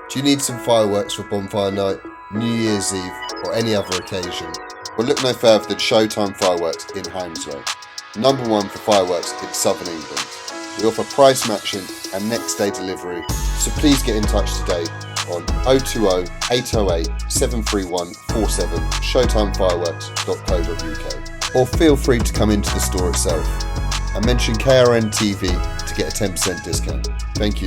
Do you need some fireworks for bonfire night, New Year's Eve, or any other occasion? Well, look no further than Showtime Fireworks in Hounslow, number one for fireworks in southern England. We offer price matching and next day delivery, so please get in touch today on 020 808 73147 showtimefireworks.co.uk, or feel free to come into the store itself and mention KRN TV to get a 10% discount. Thank you.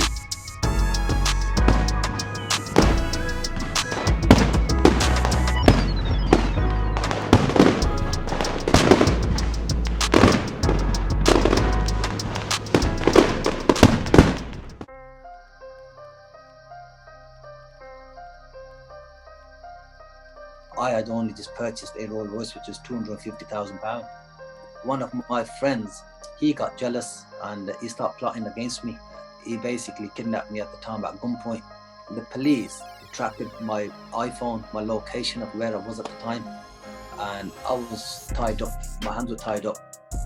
I had only just purchased a Rolls Royce, which is £250,000. One of my friends, he got jealous and he started plotting against me. He basically kidnapped me at the time at gunpoint. The police tracked my iPhone, my location of where I was at the time, and I was tied up. My hands were tied up.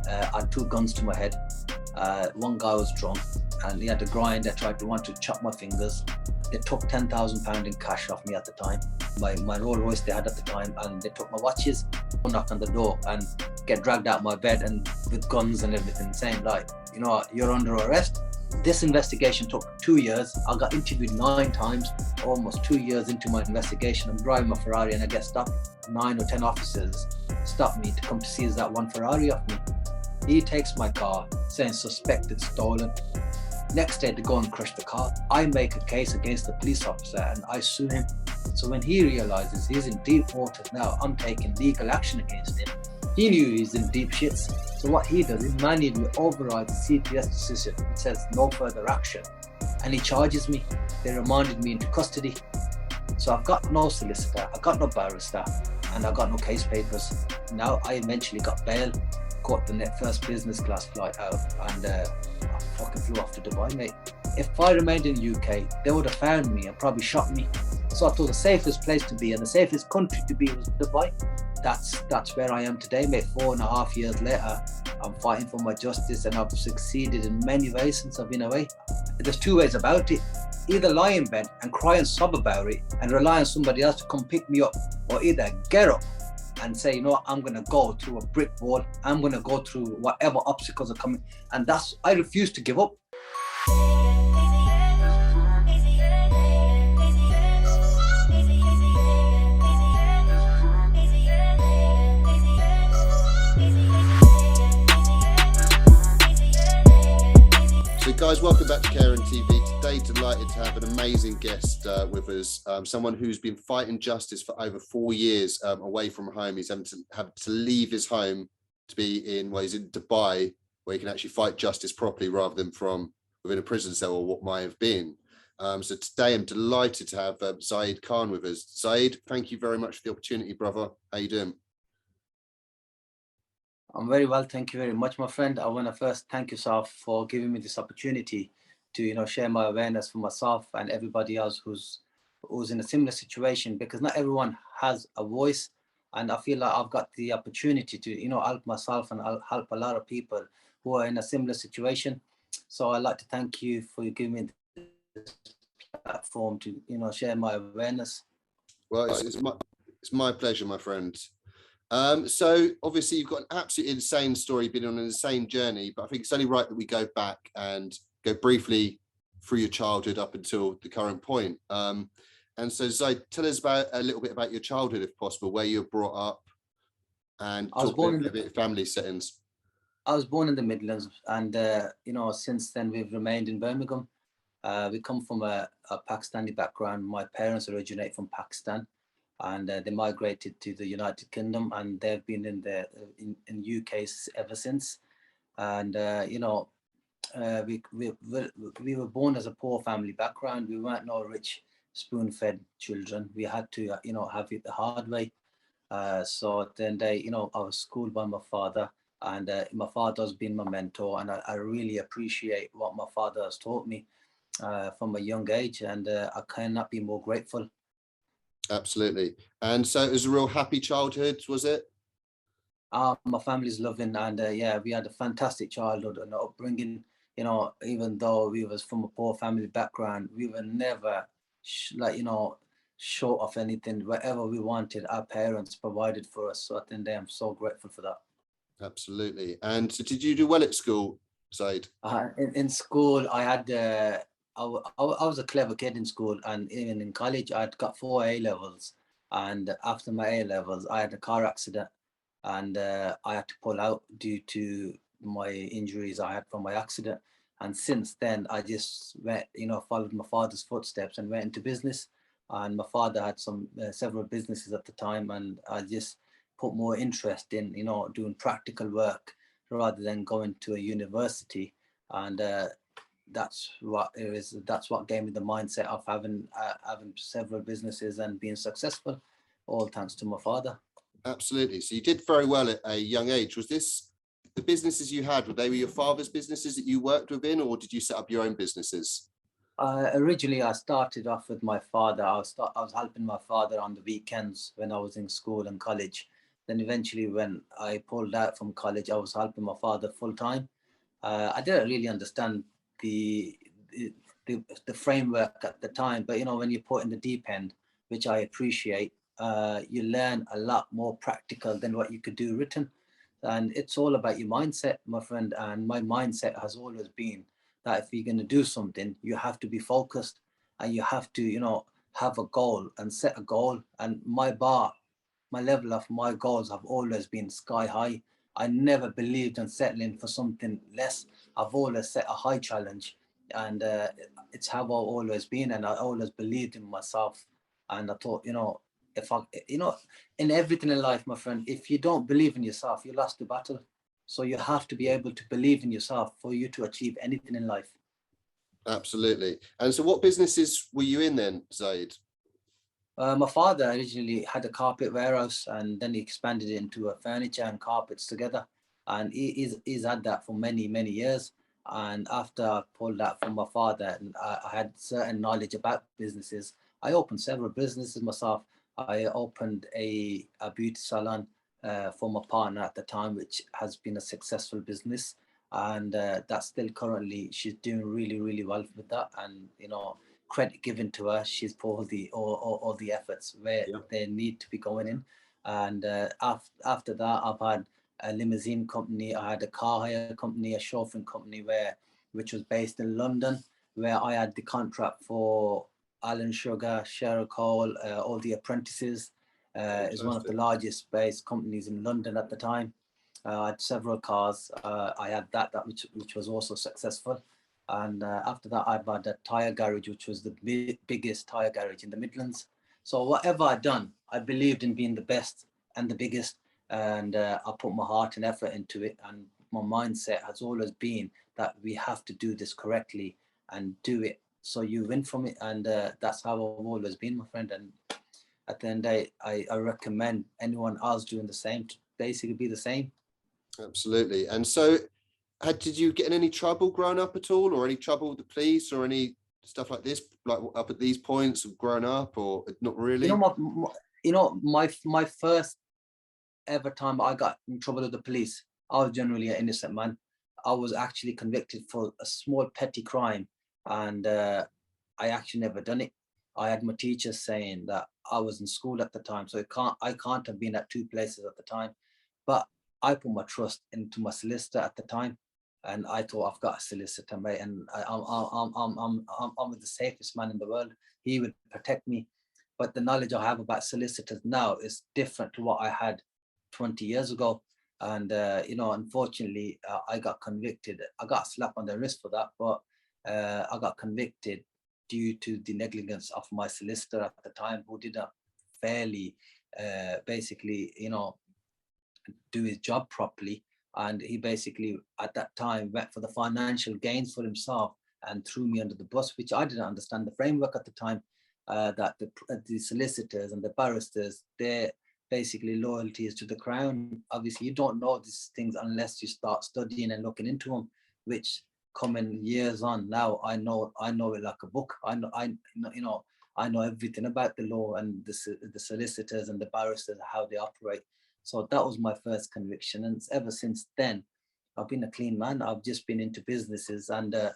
I had two guns to my head. One guy was drunk and he had a grinder, wanted to chop my fingers. They took £10,000 in cash off me at the time. My Rolls Royce they had at the time, and they took my watches. Knock on the door and get dragged out my bed and with guns and everything, saying like, you know, you're under arrest. This investigation took 2 years. I got interviewed 9 times, almost 2 years into my investigation. I'm driving my Ferrari and I get stopped. 9 or 10 officers stop me to come to seize that one Ferrari off me. He takes my car, saying suspected stolen. Next day, they go and crush the car. I make a case against the police officer and I sue him. So when he realizes he's in deep waters now, I'm taking legal action against him. He knew he's in deep shits. So what he does is manually overrides the CPS decision. It says no further action. And he charges me. They remanded me into custody. So I've got no solicitor, I've got no barrister, and I've got no case papers. Now I eventually got bail, caught the first business class flight out, and I fucking flew off to Dubai, mate. If I remained in the UK, they would have found me and probably shot me. So I thought the safest place to be and the safest country to be was Dubai. That's where I am today, mate. 4.5 years later, I'm fighting for my justice and I've succeeded in many ways since I've been away. There's 2 ways about it. Either lie in bed and cry and sob about it and rely on somebody else to come pick me up, or either get up and say, you know what, I'm going to go through a brick wall. I'm going to go through whatever obstacles are coming. And I refuse to give up. So guys, welcome back to KRN TV. Today, delighted to have an amazing guest with us, someone who's been fighting justice for over 4 years away from home. He's had to leave his home to be in, well, he's in Dubai, where he can actually fight justice properly rather than from within a prison cell or what might have been. So today I'm delighted to have Zaid Khan with us. Zaid, thank you very much for the opportunity, brother. How you doing? I'm very well, thank you very much, my friend. I want to first thank yourself for giving me this opportunity to, you know, share my awareness for myself and everybody else who's in a similar situation, because not everyone has a voice, and I feel like I've got the opportunity to, you know, help myself and I'll help a lot of people who are in a similar situation. So I'd like to thank you for giving me this platform to, you know, share my awareness. Well, it's my pleasure, my friend. So obviously you've got an absolutely insane story, been on an insane journey, but I think it's only right that we go back and go briefly through your childhood up until the current point. And so Zaid, tell us a little bit about your childhood, if possible, where you were brought up, and talk a bit of family settings. I was born in the Midlands, and you know, since then we've remained in Birmingham. We come from a Pakistani background. My parents originate from Pakistan, and they migrated to the United Kingdom, and they've been in UK ever since. And you know, we were born as a poor family background. We weren't no rich spoon-fed children. We had to, you know, have it the hard way. So then you know, I was schooled by my father, and my father has been my mentor, and I really appreciate what my father has taught me from a young age, and I cannot be more grateful. Absolutely. And so it was a real happy childhood, was it? My family's loving, and yeah, we had a fantastic childhood and upbringing. You know, even though we was from a poor family background, we were never like, short of anything. Whatever we wanted, our parents provided for us. So at the end of the day, I'm so grateful for that. Absolutely. And so did you do well at school, Zaid? In school, I had I was a clever kid in school, and even in college, I'd got 4 A levels. And after my A levels, I had a car accident, and I had to pull out due to my injuries I had from my accident. And since then, I just went, followed my father's footsteps and went into business. And my father had several businesses at the time, and I just put more interest in, doing practical work rather than going to a university. And that's what it is. That's what gave me the mindset of having several businesses and being successful, all thanks to my father. Absolutely. So you did very well at a young age. Was this the businesses you had? Were they your father's businesses that you worked within, or did you set up your own businesses? Originally, I started off with my father. I was helping my father on the weekends when I was in school and college. Then eventually, when I pulled out from college, I was helping my father full time. I didn't really understand the, the framework at the time, but when you put in the deep end, which I appreciate, you learn a lot more practical than what you could do written. And it's all about your mindset, my friend. And my mindset has always been that if you're going to do something, you have to be focused, and you have to, have a goal and set a goal. And my level of my goals have always been sky high. I never believed in settling for something less. I've always set a high challenge, and it's how I've always been. And I always believed in myself. And I thought, if I, in everything in life, my friend, if you don't believe in yourself, you lost the battle. So you have to be able to believe in yourself for you to achieve anything in life. Absolutely. And so what businesses were you in then, Zaid? My father originally had a carpet warehouse, and then he expanded it into a furniture and carpets together. And he's had that for many, many years. And after I pulled that from my father, and I had certain knowledge about businesses, I opened several businesses myself. I opened a beauty salon for my partner at the time, which has been a successful business. And that's still currently, she's doing really, really well with that. And, credit given to her. She's put all the efforts where Yeah. they need to be going in. And after that, I've had a limousine company. I had a car hire company, a chauffeuring company, which was based in London, where I had the contract for Alan Sugar, Cheryl Cole, all the apprentices. Is one of the Fantastic. largest based companies in London at the time. I had several cars. I had that which was also successful. And after that, I had a tire garage, which was the biggest tire garage in the Midlands. So whatever I'd done, I believed in being the best and the biggest, and I put my heart and effort into it. And my mindset has always been that we have to do this correctly and do it so you win from it. And that's how I've always been, my friend. And at the end of the day, I recommend anyone else doing the same to basically be the same. Absolutely. And so did you get in any trouble growing up at all, or any trouble with the police, or any stuff like this, like up at these points of growing up, or not You know, really? my first ever time I got in trouble with the police, I was generally an innocent man. I was actually convicted for a small petty crime, and I actually never done it. I had my teachers saying that I was in school at the time, so I can't have been at two places at the time. But I put my trust into my solicitor at the time, and I thought I've got a solicitor, mate, and I'm with the safest man in the world. He would protect me. But the knowledge I have about solicitors now is different to what I had 20 years ago. And, unfortunately, I got convicted. I got a slap on the wrist for that, but I got convicted due to the negligence of my solicitor at the time, who didn't fairly, basically, do his job properly. And he basically, at that time, went for the financial gains for himself and threw me under the bus, which I didn't understand the framework at the time. That the solicitors and the barristers, their basically loyalty is to the crown. Obviously, you don't know these things unless you start studying and looking into them, which coming years on now, I know it like a book. I know everything about the law and the solicitors and the barristers, how they operate. So that was my first conviction, and ever since then, I've been a clean man. I've just been into businesses, and I've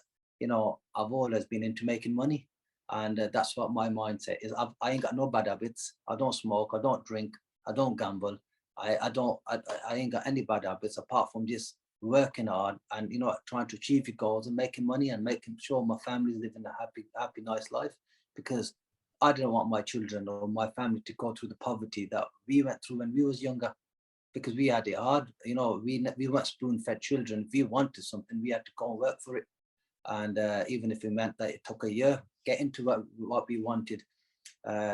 always been into making money. And that's what my mindset is. I ain't got no bad habits. I don't smoke. I don't drink. I don't gamble. I ain't got any bad habits apart from just working hard and, you know, trying to achieve your goals and making money and making sure my family's living a happy, nice life. Because I don't want my children or my family to go through the poverty that we went through when we was younger, because we had it hard. You know, we weren't spoon-fed children. If we wanted something, we had to go and work for it. And even if it meant that it took a year getting to what we wanted.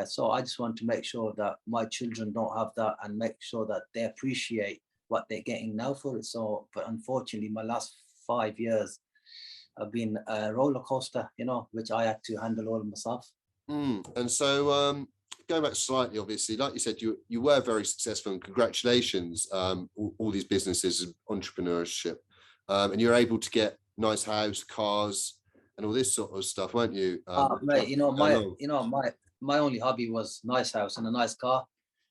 So I just want to make sure that my children don't have that, and make sure that they appreciate what they're getting now for it. So, but unfortunately, my last 5 years have been a roller coaster, you know, which I had to handle all myself. And so going back slightly, obviously, like you said, you were very successful, and congratulations, all these businesses and entrepreneurship, and you're able to get nice house, cars, and all this sort of stuff, weren't you? Mate, my only hobby was nice house and a nice car,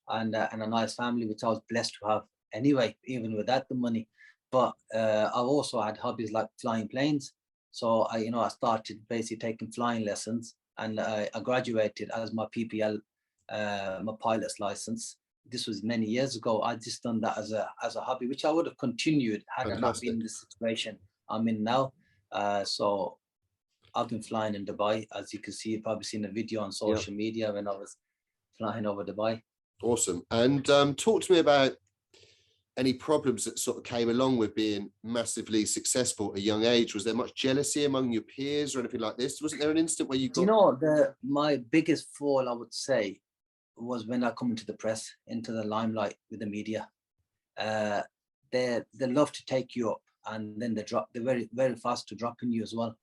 and a nice family, which I was blessed to have anyway, even without the money. But I've also had hobbies like flying planes. So I started basically taking flying lessons, and I graduated as my PPL, my pilot's license. This was many years ago. I just done that as a hobby, which I would have continued had I not been in the situation I'm in now. So I've been flying in Dubai, as you can see. You've probably seen a video on social media when I was flying over Dubai. Awesome. And talk to me about any problems that sort of came along with being massively successful at a young age. Was there much jealousy among your peers or anything like this? Wasn't there an instant where you got... You know, my biggest fall, I would say, was when I come into the press, into the limelight with the media. They love to take you up, and then they're very, very fast to dropping you as well.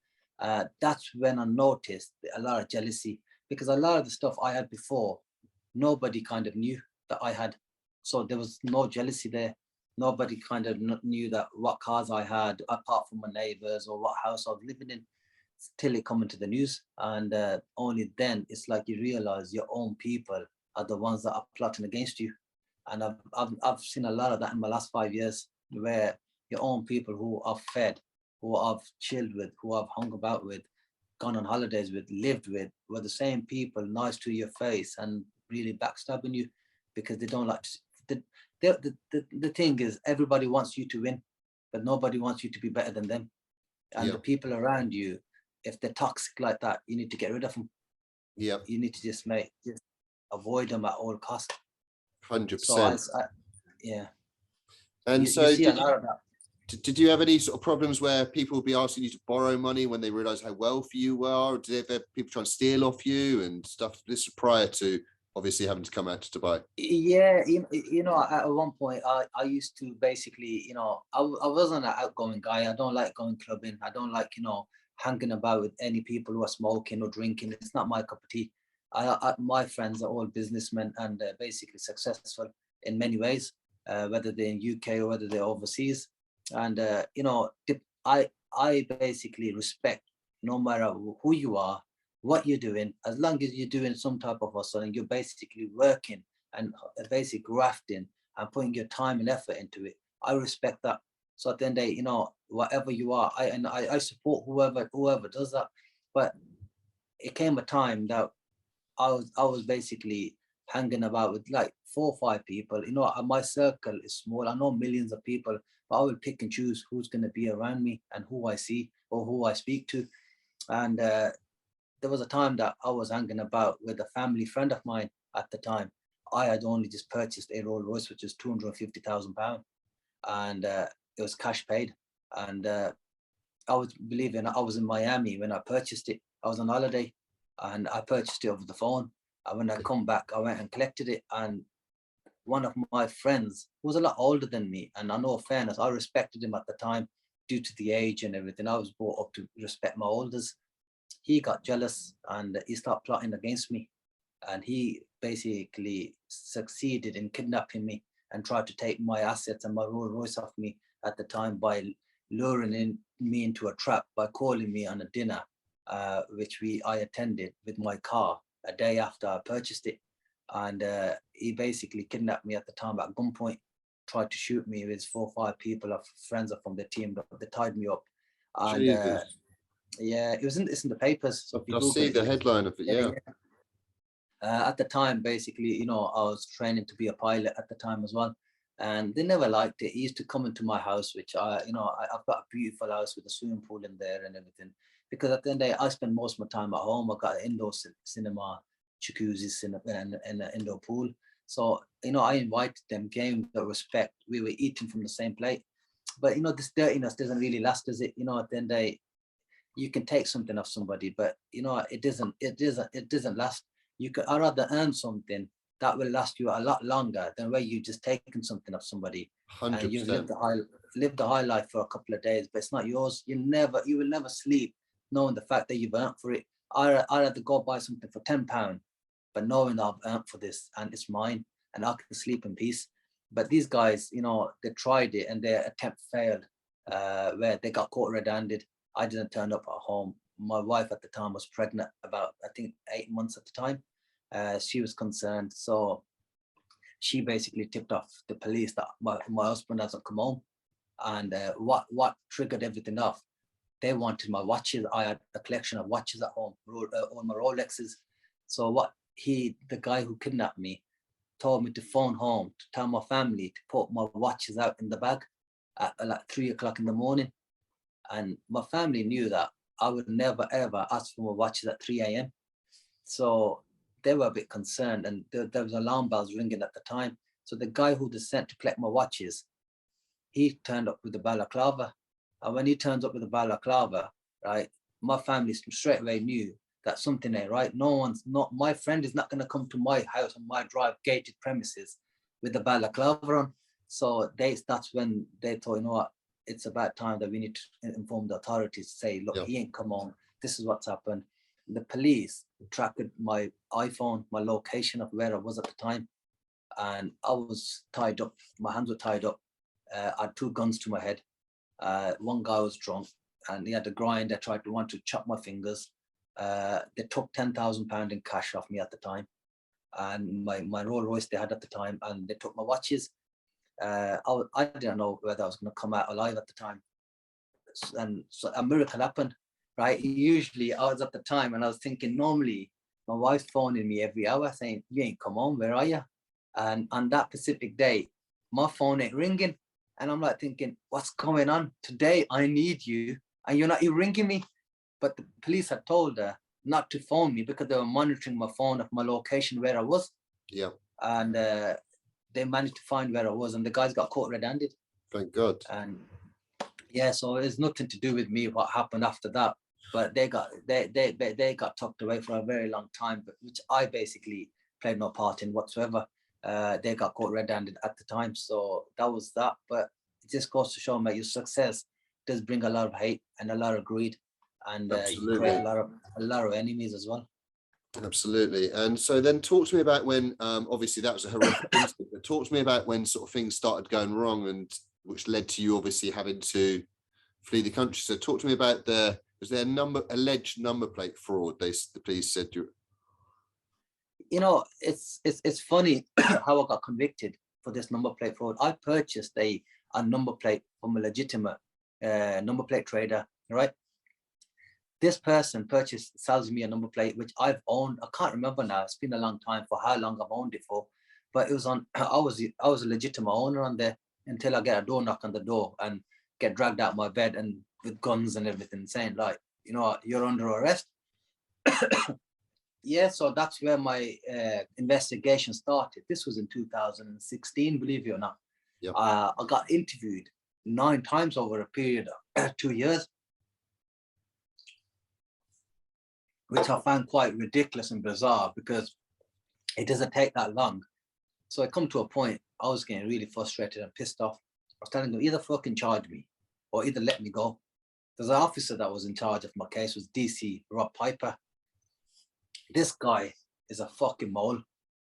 That's when I noticed a lot of jealousy, because a lot of the stuff I had before, nobody kind of knew that I had. So there was no jealousy there. Nobody kind of knew that what cars I had, apart from my neighbors, or what house I was living in, till it come into the news. And only then it's like you realize your own people are the ones that are plotting against you. And I've seen a lot of that in my last 5 years, where your own people who are fed, who I've chilled with, who I've hung about with, gone on holidays with, lived with, were the same people, nice to your face and really backstabbing you, because they don't like to. The thing is, everybody wants you to win, but nobody wants you to be better than them. And the people around you, if they're toxic like that, you need to get rid of them. Yeah. You need to just avoid them at all costs. 100%. So yeah. And you see a lot of that. Did you have any sort of problems where people would be asking you to borrow money when they realize how wealthy you are? Or did they have people trying to steal off you and stuff? This was prior to obviously having to come out to Dubai. Yeah, at one point I used to basically, I wasn't an outgoing guy. I don't like going clubbing. I don't like, hanging about with any people who are smoking or drinking. It's not my cup of tea. My friends are all businessmen and basically successful in many ways, whether they're in UK or whether they're overseas. And I basically respect, no matter who you are, what you're doing, as long as you're doing some type of hustle and you're basically working and basic grafting and putting your time and effort into it. I respect that. So at the end of the day, whatever you are, I support whoever does that. But it came a time that I was basically hanging about with like 4 or 5 people. My circle is small. I know millions of people, but I will pick and choose who's going to be around me and who I see or who I speak to. And there was a time that I was hanging about with a family friend of mine at the time. I had only just purchased a Rolls Royce, which is £250,000, and it was cash paid. And I was in Miami when I purchased it. I was on holiday, and I purchased it over the phone. And when I come back, I went and collected it. And one of my friends, who was a lot older than me, and I know fairness, I respected him at the time due to the age and everything. I was brought up to respect my elders. He got jealous and he started plotting against me. And he basically succeeded in kidnapping me and tried to take my assets and my Rolls Royce off me at the time by luring me into a trap by calling me on a dinner, which I attended with my car a day after I purchased it. And he basically kidnapped me at the time at gunpoint, tried to shoot me with 4 or 5 people, friends from the team, but they tied me up. And Yeah, it's in the papers. So if you I Google see it, the headline of it. Yeah. at the time, basically, you know, I was training to be a pilot at the time as well, and they never liked it. He used to come into my house, which I've got a beautiful house with a swimming pool in there and everything. Because at the end of the day, I spend most of my time at home. I got an indoor cinema, jacuzzi, and an indoor pool. So you know, I invited them, gave them the respect. We were eating from the same plate, but you know, this dirtiness doesn't really last, does it? You know, at the end of the day, you can take something off somebody, but you know, it doesn't last. I'd rather earn something that will last you a lot longer than where you just taking something off somebody and you've 100%. lived the high life for a couple of days, but it's not yours. You will never sleep knowing the fact that you've earned for it. I'd rather go buy something for £10, but knowing that I've earned for this and it's mine and I can sleep in peace. But these guys, you know, they tried it and their attempt failed, where they got caught red-handed. I didn't turn up at home. My wife at the time was pregnant, about I think 8 months at the time. She was concerned, so she basically tipped off the police that my husband hasn't come home. And what triggered everything off? They wanted my watches. I had a collection of watches at home, all my Rolexes. So the guy who kidnapped me, told me to phone home to tell my family to put my watches out in the bag at like 3 o'clock in the morning. And my family knew that I would never ever ask for my watches at 3 a.m. So they were a bit concerned, and there was alarm bells ringing at the time. So the guy who was sent to collect my watches, he turned up with a balaclava. And when he turns up with a balaclava, right, my family straight away knew that something ain't right. My friend is not going to come to my house on my drive, gated premises, with a balaclava on. So that's when they thought, you know what, it's about time that we need to inform the authorities, say, look, he ain't come on. This is what's happened. The police tracked my iPhone, my location of where I was at the time. And I was tied up. My hands were tied up. I had 2 guns to my head. One guy was drunk and he had a grind. They want to chop my fingers. They took £10,000 in cash off me at the time. And my Rolls Royce they had at the time. And they took my watches. I didn't know whether I was going to come out alive at the time. And so a miracle happened, right? Usually I was at the time and I was thinking, normally my wife's phoning me every hour saying, you ain't come home, where are you? And on that specific day, my phone ain't ringing. And I'm like thinking, what's going on? Today I need you and you're not even ringing me. But the police had told her not to phone me because they were monitoring my phone of my location where I was. Yeah. And they managed to find where I was, and the guys got caught red-handed. Thank God. And yeah, so it's nothing to do with me what happened after that. But they got tucked away for a very long time, but which I basically played no part in whatsoever. They got caught red-handed at the time, so that was that. But it just goes to show me your success does bring a lot of hate and a lot of greed, and you create a lot of enemies as well. Absolutely. And so then talk to me about when, obviously that was a horrific incident, but talk to me about when sort of things started going wrong and which led to you obviously having to flee the country. So talk to me about was there alleged number plate fraud? The police said you. You know, it's funny how I got convicted for this number plate fraud. I purchased a number plate from a legitimate number plate trader, right? This person sells me a number plate, which I've owned. I can't remember now. It's been a long time for how long I've owned it for, but it was on, I was a legitimate owner on there until I get a door knock on the door and get dragged out my bed and with guns and everything saying like, you know, you're under arrest. Yeah, so that's where my investigation started. This was in 2016, believe it or not. Yep. I got interviewed 9 times over a period of 2 years, which I found quite ridiculous and bizarre because it doesn't take that long. So I come to a point, I was getting really frustrated and pissed off. I was telling them, either fucking charge me or either let me go. There's an officer that was in charge of my case, was DC Rob Piper. This guy is a fucking mole,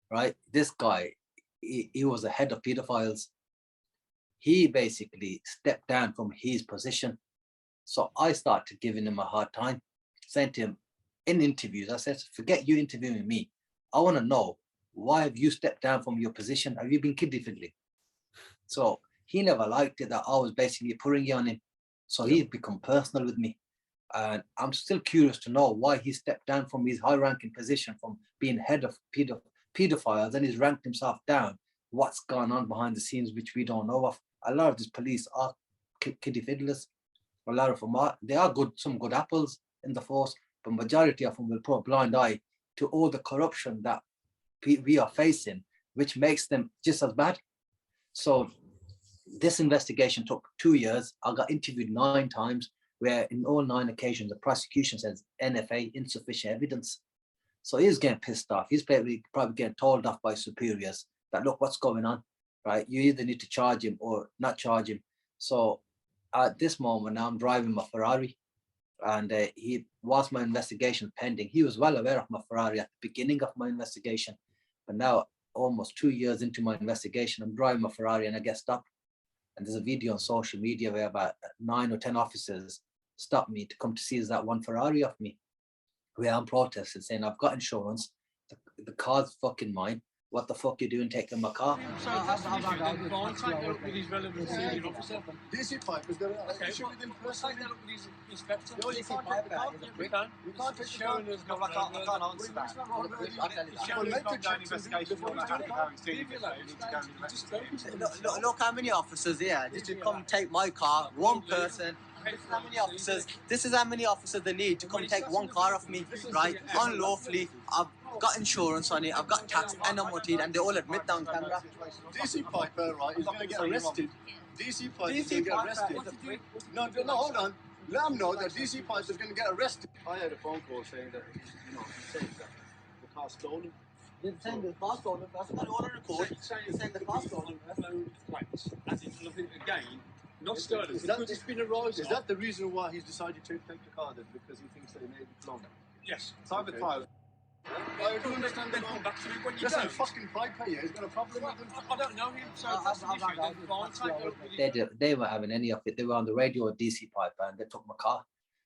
right? This guy, he was the head of pedophiles. He basically stepped down from his position. So I started giving him a hard time, saying to him in interviews, I said, forget you interviewing me. I want to know, why have you stepped down from your position? Have you been kidnapping? So he never liked it that I was basically putting on him. So he's become personal with me. And I'm still curious to know why he stepped down from his high-ranking position from being head of pedophiles, and he's ranked himself down. What's gone on behind the scenes, which we don't know of. A lot of these police are kiddie fiddlers. A lot of them are. They are good, some good apples in the force, but majority of them will put a blind eye to all the corruption that we are facing, which makes them just as bad. So this investigation took 2 years. I got interviewed 9 times, where in all 9 occasions, the prosecution says NFA, insufficient evidence. So he's getting pissed off. He's probably getting told off by superiors that, look, what's going on, right? You either need to charge him or not charge him. So at this moment, I'm driving my Ferrari, and whilst my investigation pending, he was well aware of my Ferrari at the beginning of my investigation. But now, almost 2 years into my investigation, I'm driving my Ferrari and I get stopped. And there's a video on social media where about 9 or 10 officers stopped me to come to seize that one Ferrari off me, where I'm protesting, saying, I've got insurance, the car's fucking mine. What the fuck you doing taking my car? So if that's the issue, then fine, take that up with his relevant senior officer. DC pipe is going to Okay, issue with him let's take that up with his inspector. No, you can't take the car. We can. You can't take the car. Showing us No, I can't answer that. It's showing us not doing investigation. Look how many officers here just to come take my car, one person. This is how many officers. This is how many officers they need to come take one car off me, right? Unlawfully. I've got insurance on it. I've got tax and MOT, and they all admit down camera. DC Piper, right, is going to get arrested. DC Piper is going to get arrested. No, hold on. Let them know that DC Piper is going to get arrested. I had a phone call saying that, saying that the car's stolen. They're saying the car's stolen. That's what I want to record. They're saying the car's stolen. Plates, as in nothing again. Not stolen. Is that the reason why he's decided to take the car then? Because he thinks that it may be stolen? Yes. Cyber trial. I don't understand. Then come back to me when you Listen, don't. fucking Piper here. He's got a problem with him. I don't know him, so if that's the issue, then fine, take that up with his... They weren't having any of it. They were on the radio at DC Piper and they took my car.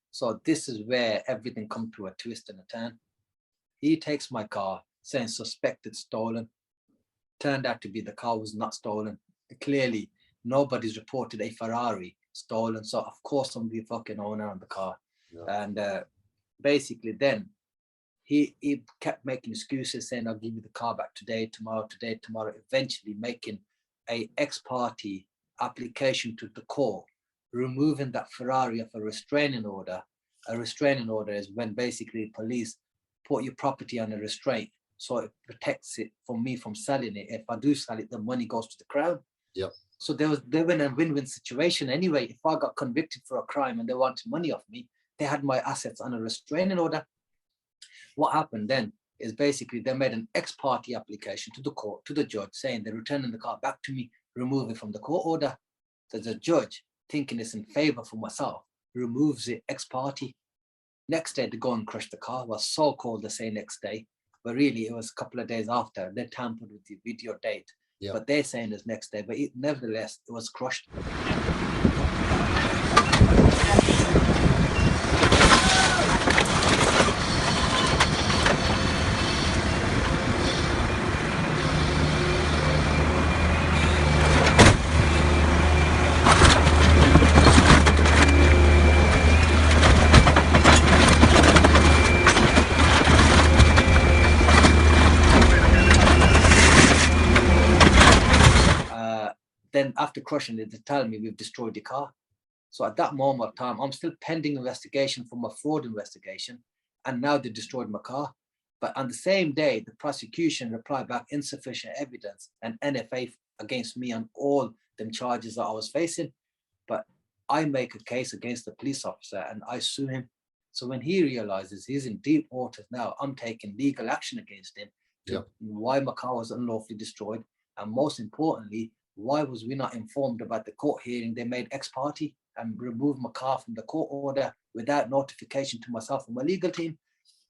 So this is where everything come to a twist and a turn. He takes my car, saying suspected stolen. Turned out to be the car was not stolen. Clearly, nobody's reported a Ferrari stolen. So of course I'm the fucking owner of the car. Yeah. And basically then he kept making excuses, saying I'll give you the car back today, tomorrow, eventually making a ex-parte application to the court, removing that Ferrari of a restraining order. A restraining order is when basically police put your property on a restraint, so it protects it from me from selling it. If I do sell it, the money goes to the crown. Yep. So they were in a win-win situation anyway. If I got convicted for a crime and they wanted money off me, they had my assets on a restraining order. What happened then is basically they made an ex-parte application to the court, to the judge, saying they're returning the car back to me, remove it from the court order. So the judge, thinking it's in favor for myself, removes it ex-parte. Next day, they go and crush the car. Was so called they say next day, but really it was a couple of days after. They tampered with the video date. Yeah. But they're saying it's next day, but nevertheless, it was crushed. Then after crushing it, they tell me we've destroyed the car. So at that moment of time, I'm still pending investigation for my fraud investigation. And now they destroyed my car. But on the same day, the prosecution replied back insufficient evidence and NFA against me on all them charges that I was facing. But I make a case against the police officer and I sue him. So when he realizes he's in deep waters now, I'm taking legal action against him. Why my car was unlawfully destroyed. And most importantly, why was we not informed about the court hearing they made ex-parte and removed my car from the court order without notification to myself and my legal team?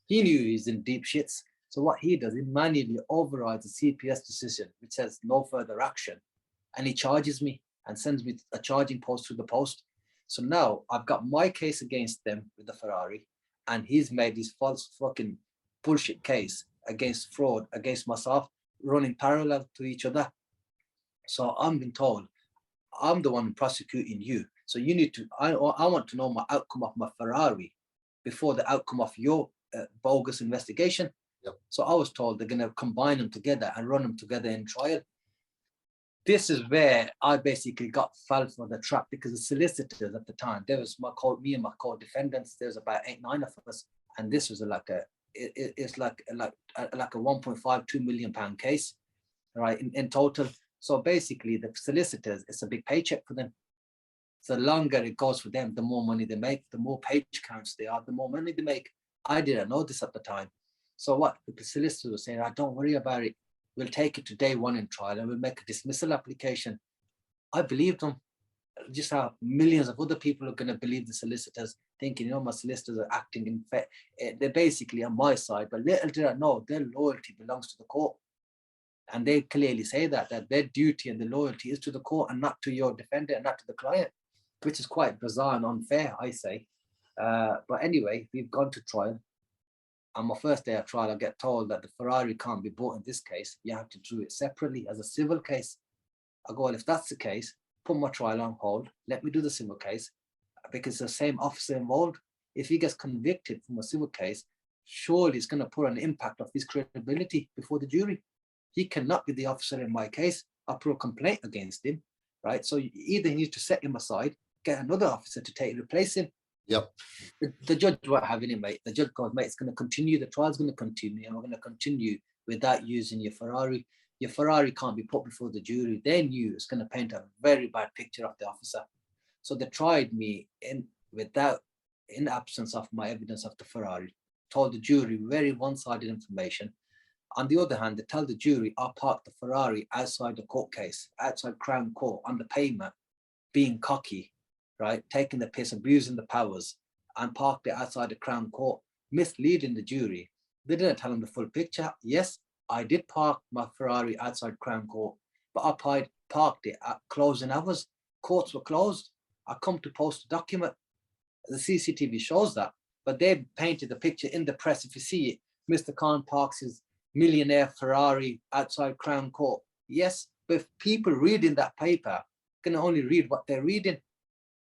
He knew he's in deep shits. So what he does, he manually overrides the CPS decision, which says no further action. And he charges me and sends me a charging post through the post. So now I've got my case against them with the Ferrari, and he's made this false fucking bullshit case against fraud, against myself, running parallel to each other. So I'm being told, I'm the one prosecuting you. So you need to, I want to know my outcome of my Ferrari before the outcome of your bogus investigation. Yep. So I was told they're going to combine them together and run them together in trial. This is where I basically fell for the trap, because the solicitors at the time, there was me and my co-defendants, there's about 8-9 of us, and this was it's like a 1.52 million pound case, right, in total. So basically the solicitors, it's a big paycheck for them. So the longer it goes for them, the more money they make, the more page counts they are, the more money they make. I didn't know this at the time. So what the solicitors were saying, don't worry about it. We'll take it to day one in trial and we'll make a dismissal application. I believed them. Just how millions of other people are going to believe the solicitors, thinking, my solicitors are acting in fact. They're basically on my side, but little did I know their loyalty belongs to the court. And they clearly say that their duty and the loyalty is to the court and not to your defendant and not to the client, which is quite bizarre and unfair, I say. But anyway, we've gone to trial. On my first day of trial, I get told that the Ferrari can't be bought in this case. You have to do it separately as a civil case. I go, well, if that's the case, put my trial on hold. Let me do the civil case, because the same officer involved. If he gets convicted from a civil case, surely it's going to put an impact of his credibility before the jury. He cannot be the officer in my case. I'll put a complaint against him, right? So you either need to set him aside, get another officer to replace him. Yep. The judge won't have it, mate. The judge goes, mate, it's going to continue. The trial's going to continue, and we're going to continue without using your Ferrari. Your Ferrari can't be put before the jury. They knew it's going to paint a very bad picture of the officer. So they tried me in absence of my evidence of the Ferrari. Told the jury very one-sided information. On the other hand, they tell the jury, I parked the Ferrari outside the court case, outside Crown Court, on the pavement, being cocky, right, taking the piss, abusing the powers, and parked it outside the Crown Court, misleading the jury. They didn't tell them the full picture. Yes, I did park my Ferrari outside Crown Court, but I parked it at closing hours. Courts were closed. I come to post a document. The CCTV shows that, but they painted the picture in the press. If you see it, Mr. Khan parks his Millionaire Ferrari outside Crown Court. Yes, but if people reading that paper can only read what they're reading,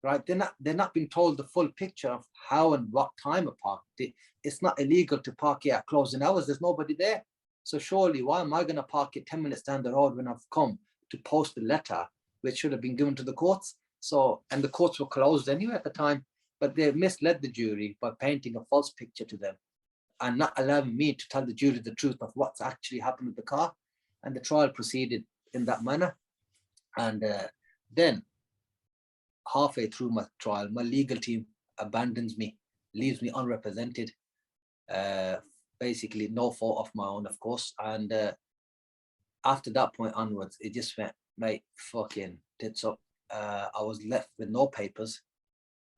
right? They're not being told the full picture of how and what time I parked it. It's not illegal to park it at closing hours. There's nobody there. So surely, why am I going to park it 10 minutes down the road when I've come to post a letter which should have been given to the courts? So, and the courts were closed anyway at the time, but they misled the jury by painting a false picture to them and not allowing me to tell the jury the truth of what's actually happened with the car. And the trial proceeded in that manner. And then halfway through my trial, my legal team abandons me, leaves me unrepresented. Basically no fault of my own, of course. And after that point onwards, it just went, mate, fucking tits up. I was left with no papers.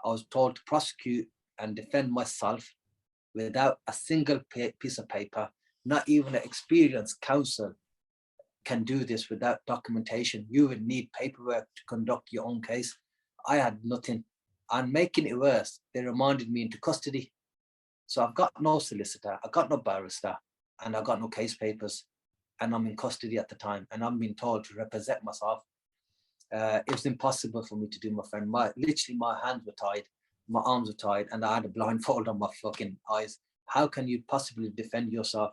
I was told to prosecute and defend myself without a single piece of paper. Not even an experienced counsel can do this without documentation. You would need paperwork to conduct your own case. I had nothing. And making it worse, they remanded me into custody. So I've got no solicitor, I got no barrister, and I got no case papers. And I'm in custody at the time, and I'm being told to represent myself. It was impossible for me to do, my friend. Literally my hands were tied, my arms were tied, and I had a blindfold on my fucking eyes. How can you possibly defend yourself?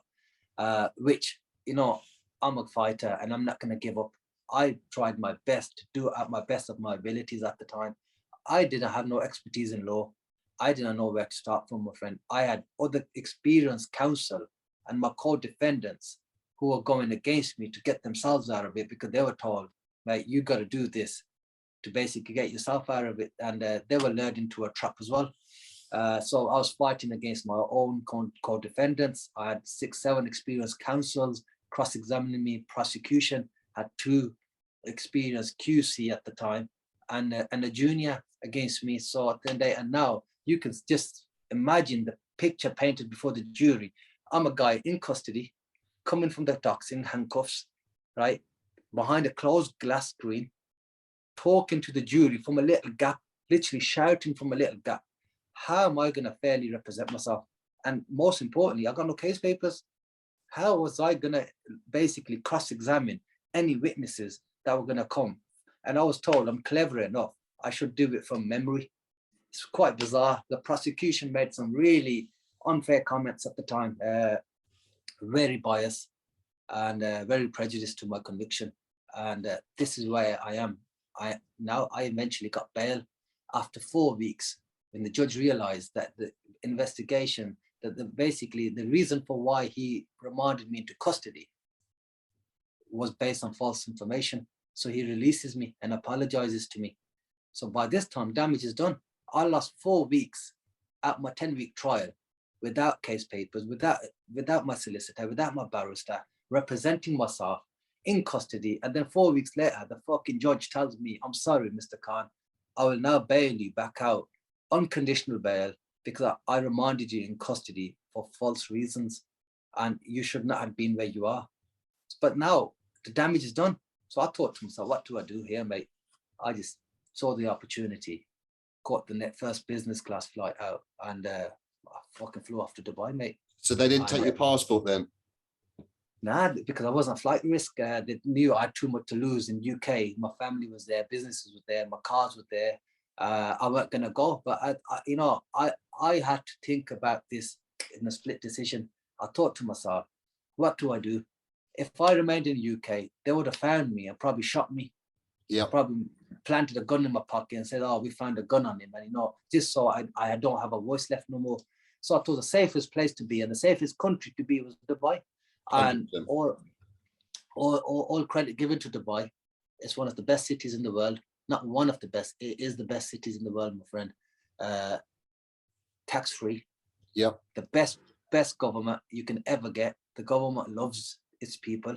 Which, I'm a fighter and I'm not going to give up. I tried my best to do it at my best of my abilities at the time. I didn't have no expertise in law. I didn't know where to start from, my friend. I had other experienced counsel and my co-defendants who were going against me to get themselves out of it, because they were told, mate, you got to do this to basically get yourself out of it. And they were lured into a trap as well. So I was fighting against my own co-defendants. I had 6-7 experienced counsels cross-examining me. Prosecution had 2 experienced QC at the time, and a junior against me. So at the end of the day, and now you can just imagine the picture painted before the jury. I'm a guy in custody, coming from the docks in handcuffs, right, behind a closed glass screen, talking to the jury from a little gap, literally shouting from a little gap. How am I going to fairly represent myself? And most importantly, I got no case papers. How was I going to basically cross-examine any witnesses that were going to come? And I was told I'm clever enough, I should do it from memory. it's quite bizarre. The prosecution made some really unfair comments at the time, very biased and very prejudiced to my conviction. And this is where I am. I eventually got bail after 4 weeks when the judge realized that the investigation, that basically the reason for why he remanded me into custody was based on false information. So he releases me and apologizes to me. So by this time, damage is done. I lost 4 weeks at my 10-week trial without case papers, without my solicitor, without my barrister, representing myself in custody. And then 4 weeks later, the fucking judge tells me, I'm sorry, Mr. Khan, I will now bail you back out, unconditional bail, because I remanded you in custody for false reasons and you should not have been where you are. But now the damage is done. So I thought to myself, what do I do here, mate? I just saw the opportunity, caught the first business class flight out, and I fucking flew off to Dubai, mate. So they didn't take your passport then? Nah, because I wasn't flight risk. They knew I had too much to lose in UK. My family was there, businesses were there, my cars were there. I wasn't gonna go, but I had to think about this in a split decision. I thought to myself, what do I do? If I remained in the UK, they would have found me and probably shot me. Yeah. Probably planted a gun in my pocket and said, oh, we found a gun on him. And just so I don't have a voice left no more. So I thought the safest place to be and the safest country to be was Dubai. 100%. And all credit given to Dubai. It's one of the best cities in the world. Not one of the best. It is the best cities in the world, my friend. Tax-free. Yeah. The best government you can ever get. The government loves its people.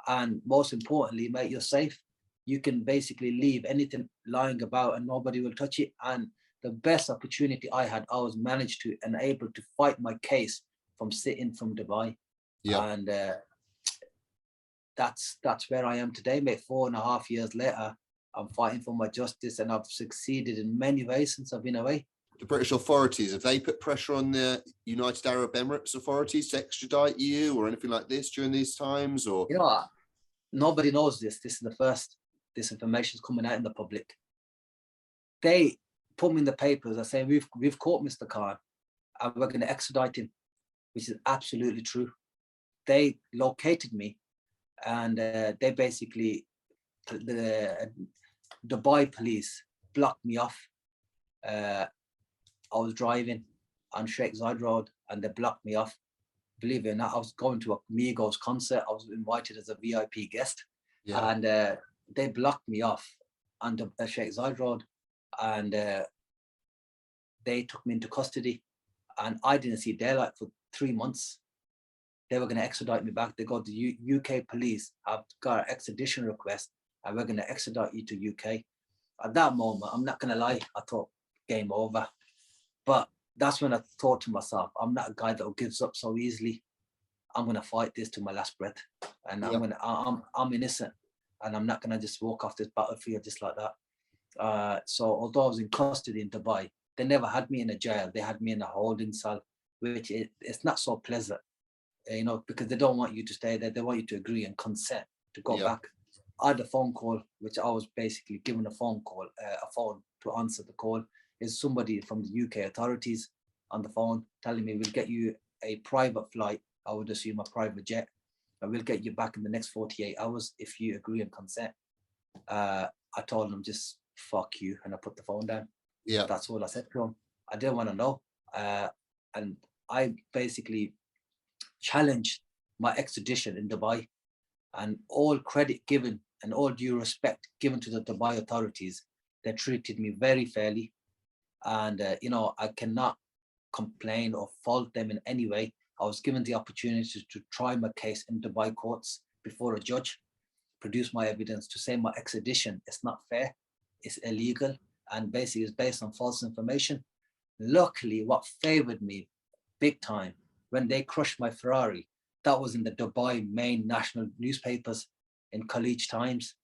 And most importantly, mate, you're safe. You can basically leave anything lying about and nobody will touch it. And the best opportunity I had, I was managed to and able to fight my case from sitting from Dubai. Yeah. And that's where I am today, mate. 4.5 years later, I'm fighting for my justice and I've succeeded in many ways since I've been away. The British authorities, have they put pressure on the United Arab Emirates authorities to extradite you or anything like this during these times? Or nobody knows this. This is the first. This information is coming out in the public. They put me in the papers and say we've caught Mr. Khan and we're going to extradite him, which is absolutely true. They located me and they basically, the Dubai police blocked me off. I was driving on Sheikh Zaid Road and they blocked me off. Believe it or not, I was going to a Migos concert. I was invited as a VIP guest. Yeah. And they blocked me off on the Sheikh Zaid Road and they took me into custody and I didn't see daylight for 3 months. They were going to extradite me back. They got the UK police have got an extradition request and we're going to extradite you to UK. At that moment, I'm not going to lie, I thought game over. But that's when I thought to myself, I'm not a guy that gives up so easily. I'm going to fight this to my last breath. And I'm innocent. And I'm not going to just walk off this battlefield just like that. So although I was in custody in Dubai, they never had me in a jail. They had me in a holding cell, which it's not so pleasant, because they don't want you to stay there. They want you to agree and consent to go back. I had a phone call, which I was basically given a phone to answer the call. Is somebody from the UK authorities on the phone telling me we'll get you a private flight. I would assume a private jet. And we'll get you back in the next 48 hours if you agree and consent. I told them just fuck you and I put the phone down. Yeah, that's all I said to him. I didn't want to know. And I basically challenged my extradition in Dubai and all credit given and all due respect given to the Dubai authorities. They treated me very fairly. And, I cannot complain or fault them in any way. I was given the opportunity to try my case in Dubai courts before a judge, produce my evidence to say my extradition is not fair, it's illegal, and basically it's based on false information. Luckily, what favored me big time, when they crushed my Ferrari, that was in the Dubai main national newspapers in College Times,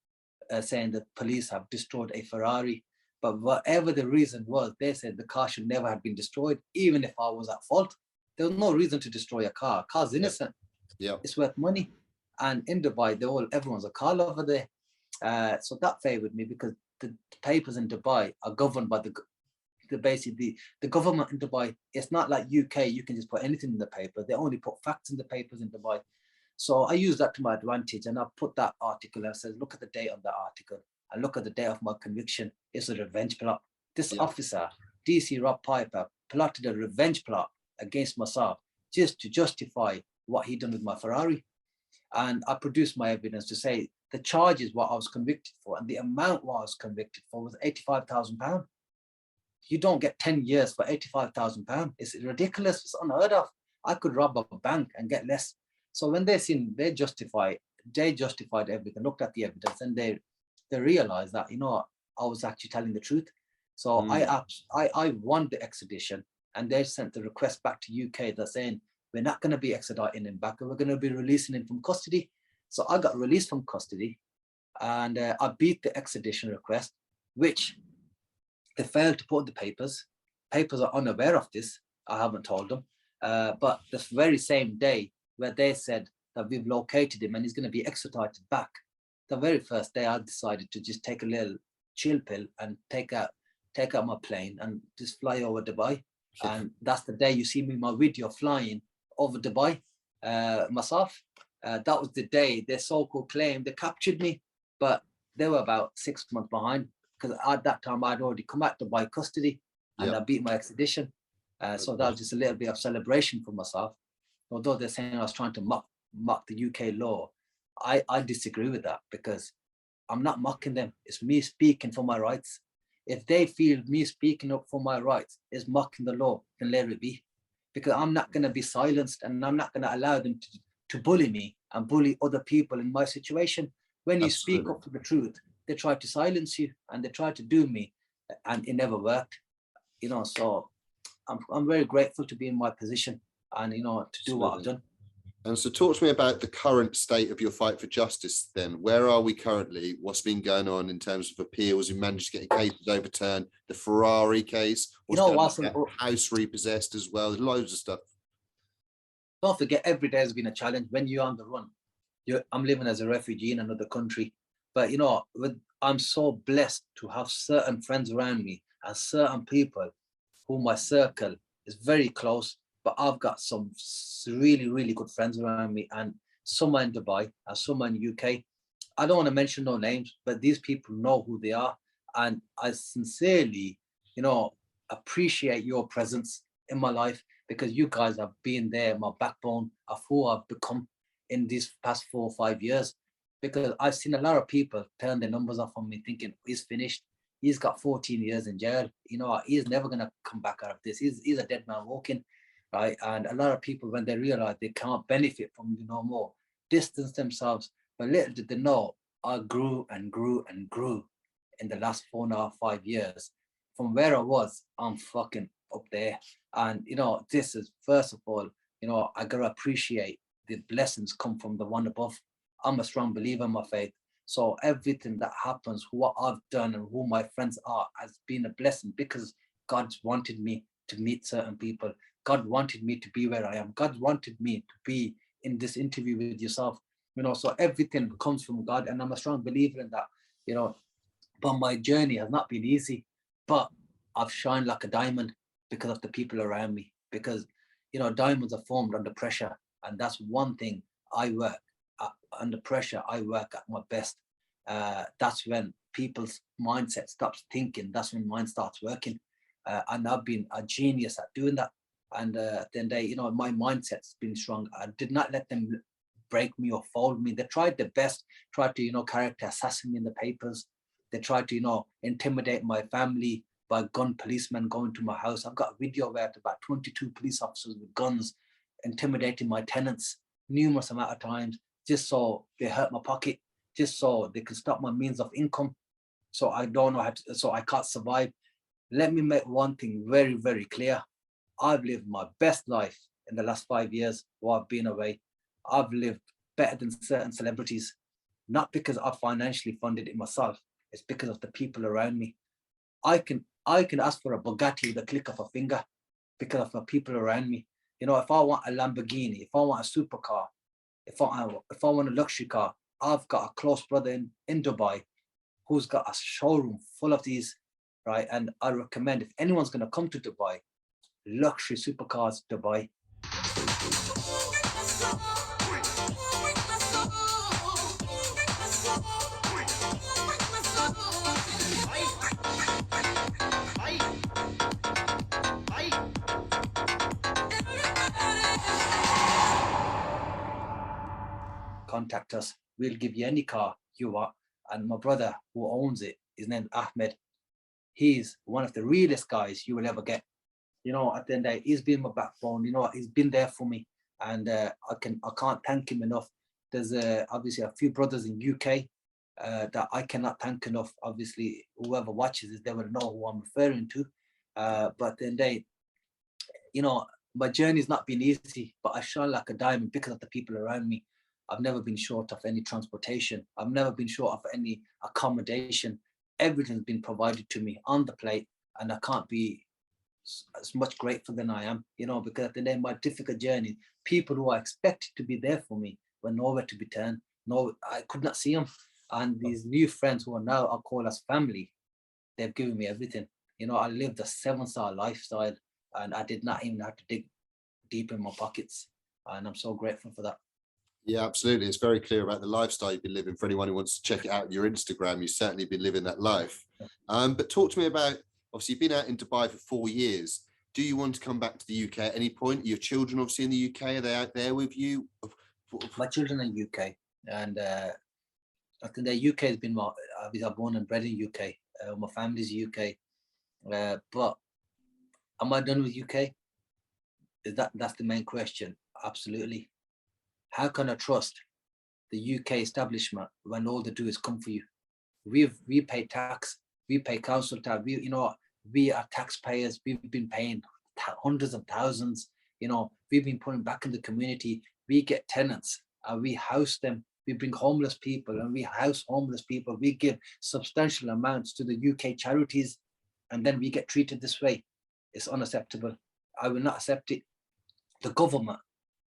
saying that police have destroyed a Ferrari. But whatever the reason was, they said the car should never have been destroyed, even if I was at fault. There was no reason to destroy a car. A car's innocent. Yeah. It's worth money. And in Dubai, everyone's a car lover there. So that favored me because the papers in Dubai are governed by the the government in Dubai, it's not like UK, you can just put anything in the paper. They only put facts in the papers in Dubai. So I use that to my advantage, and I put that article and says, look at the date of the article and look at the date of my conviction. It's a revenge plot. This officer, DC Rob Piper, plotted a revenge plot against myself just to justify what he done with my Ferrari. And I produced my evidence to say the charges what I was convicted for and the amount what I was convicted for was £85,000. You don't get 10 years for £85,000. It's ridiculous. It's unheard of. I could rob a bank and get less. So when they justified everything, looked at the evidence, and they realized that, you know, I was actually telling the truth. So I won the extradition, and they sent the request back to UK. They're saying, we're not going to be extraditing him back, we're going to be releasing him from custody. So I got released from custody, and I beat the extradition request, which they failed to put in the papers. Papers are unaware of this. I haven't told them. But the very same day where they said that we've located him and he's going to be extradited back, the very first day I decided to just take a little chill pill and take out my plane and just fly over Dubai. And that's the day you see me in my video flying over Dubai myself. That was the day they so-called claimed they captured me, but they were about 6 months behind, because at that time I'd already come out Dubai custody and I beat my extradition. So that was just a little bit of celebration for myself. Although they're saying I was trying to mock the UK law, I disagree with that, because I'm not mocking them. It's me speaking for my rights. If they feel me speaking up for my rights is mocking the law, then let it be. Because I'm not going to be silenced, and I'm not going to allow them to bully me and bully other people in my situation. When you speak up for the truth, they try to silence you and they try to do me, and it never worked. You know, so I'm very grateful to be in my position and, you know, to do what I've done. And so talk to me about the current state of your fight for justice then. Where are we currently? What's been going on in terms of appeals? You managed to get cases overturned, the Ferrari case, house repossessed as well. There's loads of stuff. Don't forget, every day has been a challenge. When you're on the run, I'm living as a refugee in another country. But, you know, I'm so blessed to have certain friends around me and certain people who my circle is very close. But I've got some really, really good friends around me, and some are in Dubai and some are in UK. I don't want to mention no names, but these people know who they are. And I sincerely, you know, appreciate your presence in my life, because you guys have been there, my backbone of who I've become in these past 4 or 5 years. Because I've seen a lot of people turn their numbers off on me thinking, he's finished. He's got 14 years in jail. You know, he's never going to come back out of this. He's a dead man walking. Right, and a lot of people, when they realize they can't benefit from you no more, distance themselves. But little did they know, I grew and grew and grew in the last 4.5, 5 years. From where I was, I'm fucking up there. And, you know, this is, first of all, you know, I gotta appreciate the blessings come from the one above. I'm a strong believer in my faith. So everything that happens, what I've done and who my friends are, has been a blessing, because God's wanted me to meet certain people. God wanted me to be where I am. God wanted me to be in this interview with yourself. You know, so everything comes from God, and I'm a strong believer in that, you know. But my journey has not been easy, but I've shined like a diamond because of the people around me. Because, you know, diamonds are formed under pressure, and that's one thing I work at. Under pressure, I work at my best. That's when people's mindset stops thinking. That's when mine starts working. And I've been a genius at doing that. And then they, you know, my mindset's been strong. I did not let them break me or fold me. They tried their best, tried to, you know, character assassinate me in the papers. They tried to, you know, intimidate my family by gun policemen going to my house. I've got a video where about 22 police officers with guns intimidating my tenants numerous amount of times, just so they hurt my pocket, just so they can stop my means of income. So I don't know how to, so I can't survive. Let me make one thing very, very clear. I've lived my best life in the last 5 years while I've been away. I've lived better than certain celebrities, not because I financially funded it myself. It's because of the people around me. I can ask for a Bugatti with a click of a finger because of the people around me. You know, if I want a Lamborghini, if I want a supercar, if I want a luxury car, I've got a close brother in Dubai who's got a showroom full of these right? And I recommend if anyone's going to come to Dubai, luxury supercars, Dubai. Contact us. We'll give you any car you want. And my brother who owns it, his name's Ahmed. He's one of the realest guys you will ever get. You know, at the end of the day, he's been my backbone. You know, he's been there for me, and I can't thank him enough. There's obviously a few brothers in UK that I cannot thank enough. Obviously, whoever watches this, they will know who I'm referring to. But then you know, my journey's not been easy, but I shine like a diamond because of the people around me. I've never been short of any transportation. I've never been short of any accommodation. Everything's been provided to me on the plate, and I can't be as much grateful than I am, you know, because at the end of my difficult journey, people who I expected to be there for me were nowhere to be turned. No, I could not see them. And these new friends who are now, I'll call us family, they've given me everything. You know, I lived a 7-star lifestyle, and I did not even have to dig deep in my pockets. And I'm so grateful for that. Yeah, absolutely. It's very clear about the lifestyle you've been living. For anyone who wants to check it out on your Instagram, you've certainly been living that life. But talk to me about, obviously you've been out in Dubai for 4 years. Do you want to come back to the UK at any point? Are your children obviously in the UK? Are they out there with you? My children are in UK, and I think the UK has been my, I was born and bred in UK. My family's UK. But am I done with UK? That's the main question. Absolutely. How can I trust the UK establishment when all they do is come for you? We pay tax, we pay council tax, we are taxpayers, we've been paying hundreds of thousands, we've been putting back in the community, we get tenants and we house them, we bring homeless people and we house homeless people, we give substantial amounts to the UK charities, and then we get treated this way. It's unacceptable. I will not accept it. The government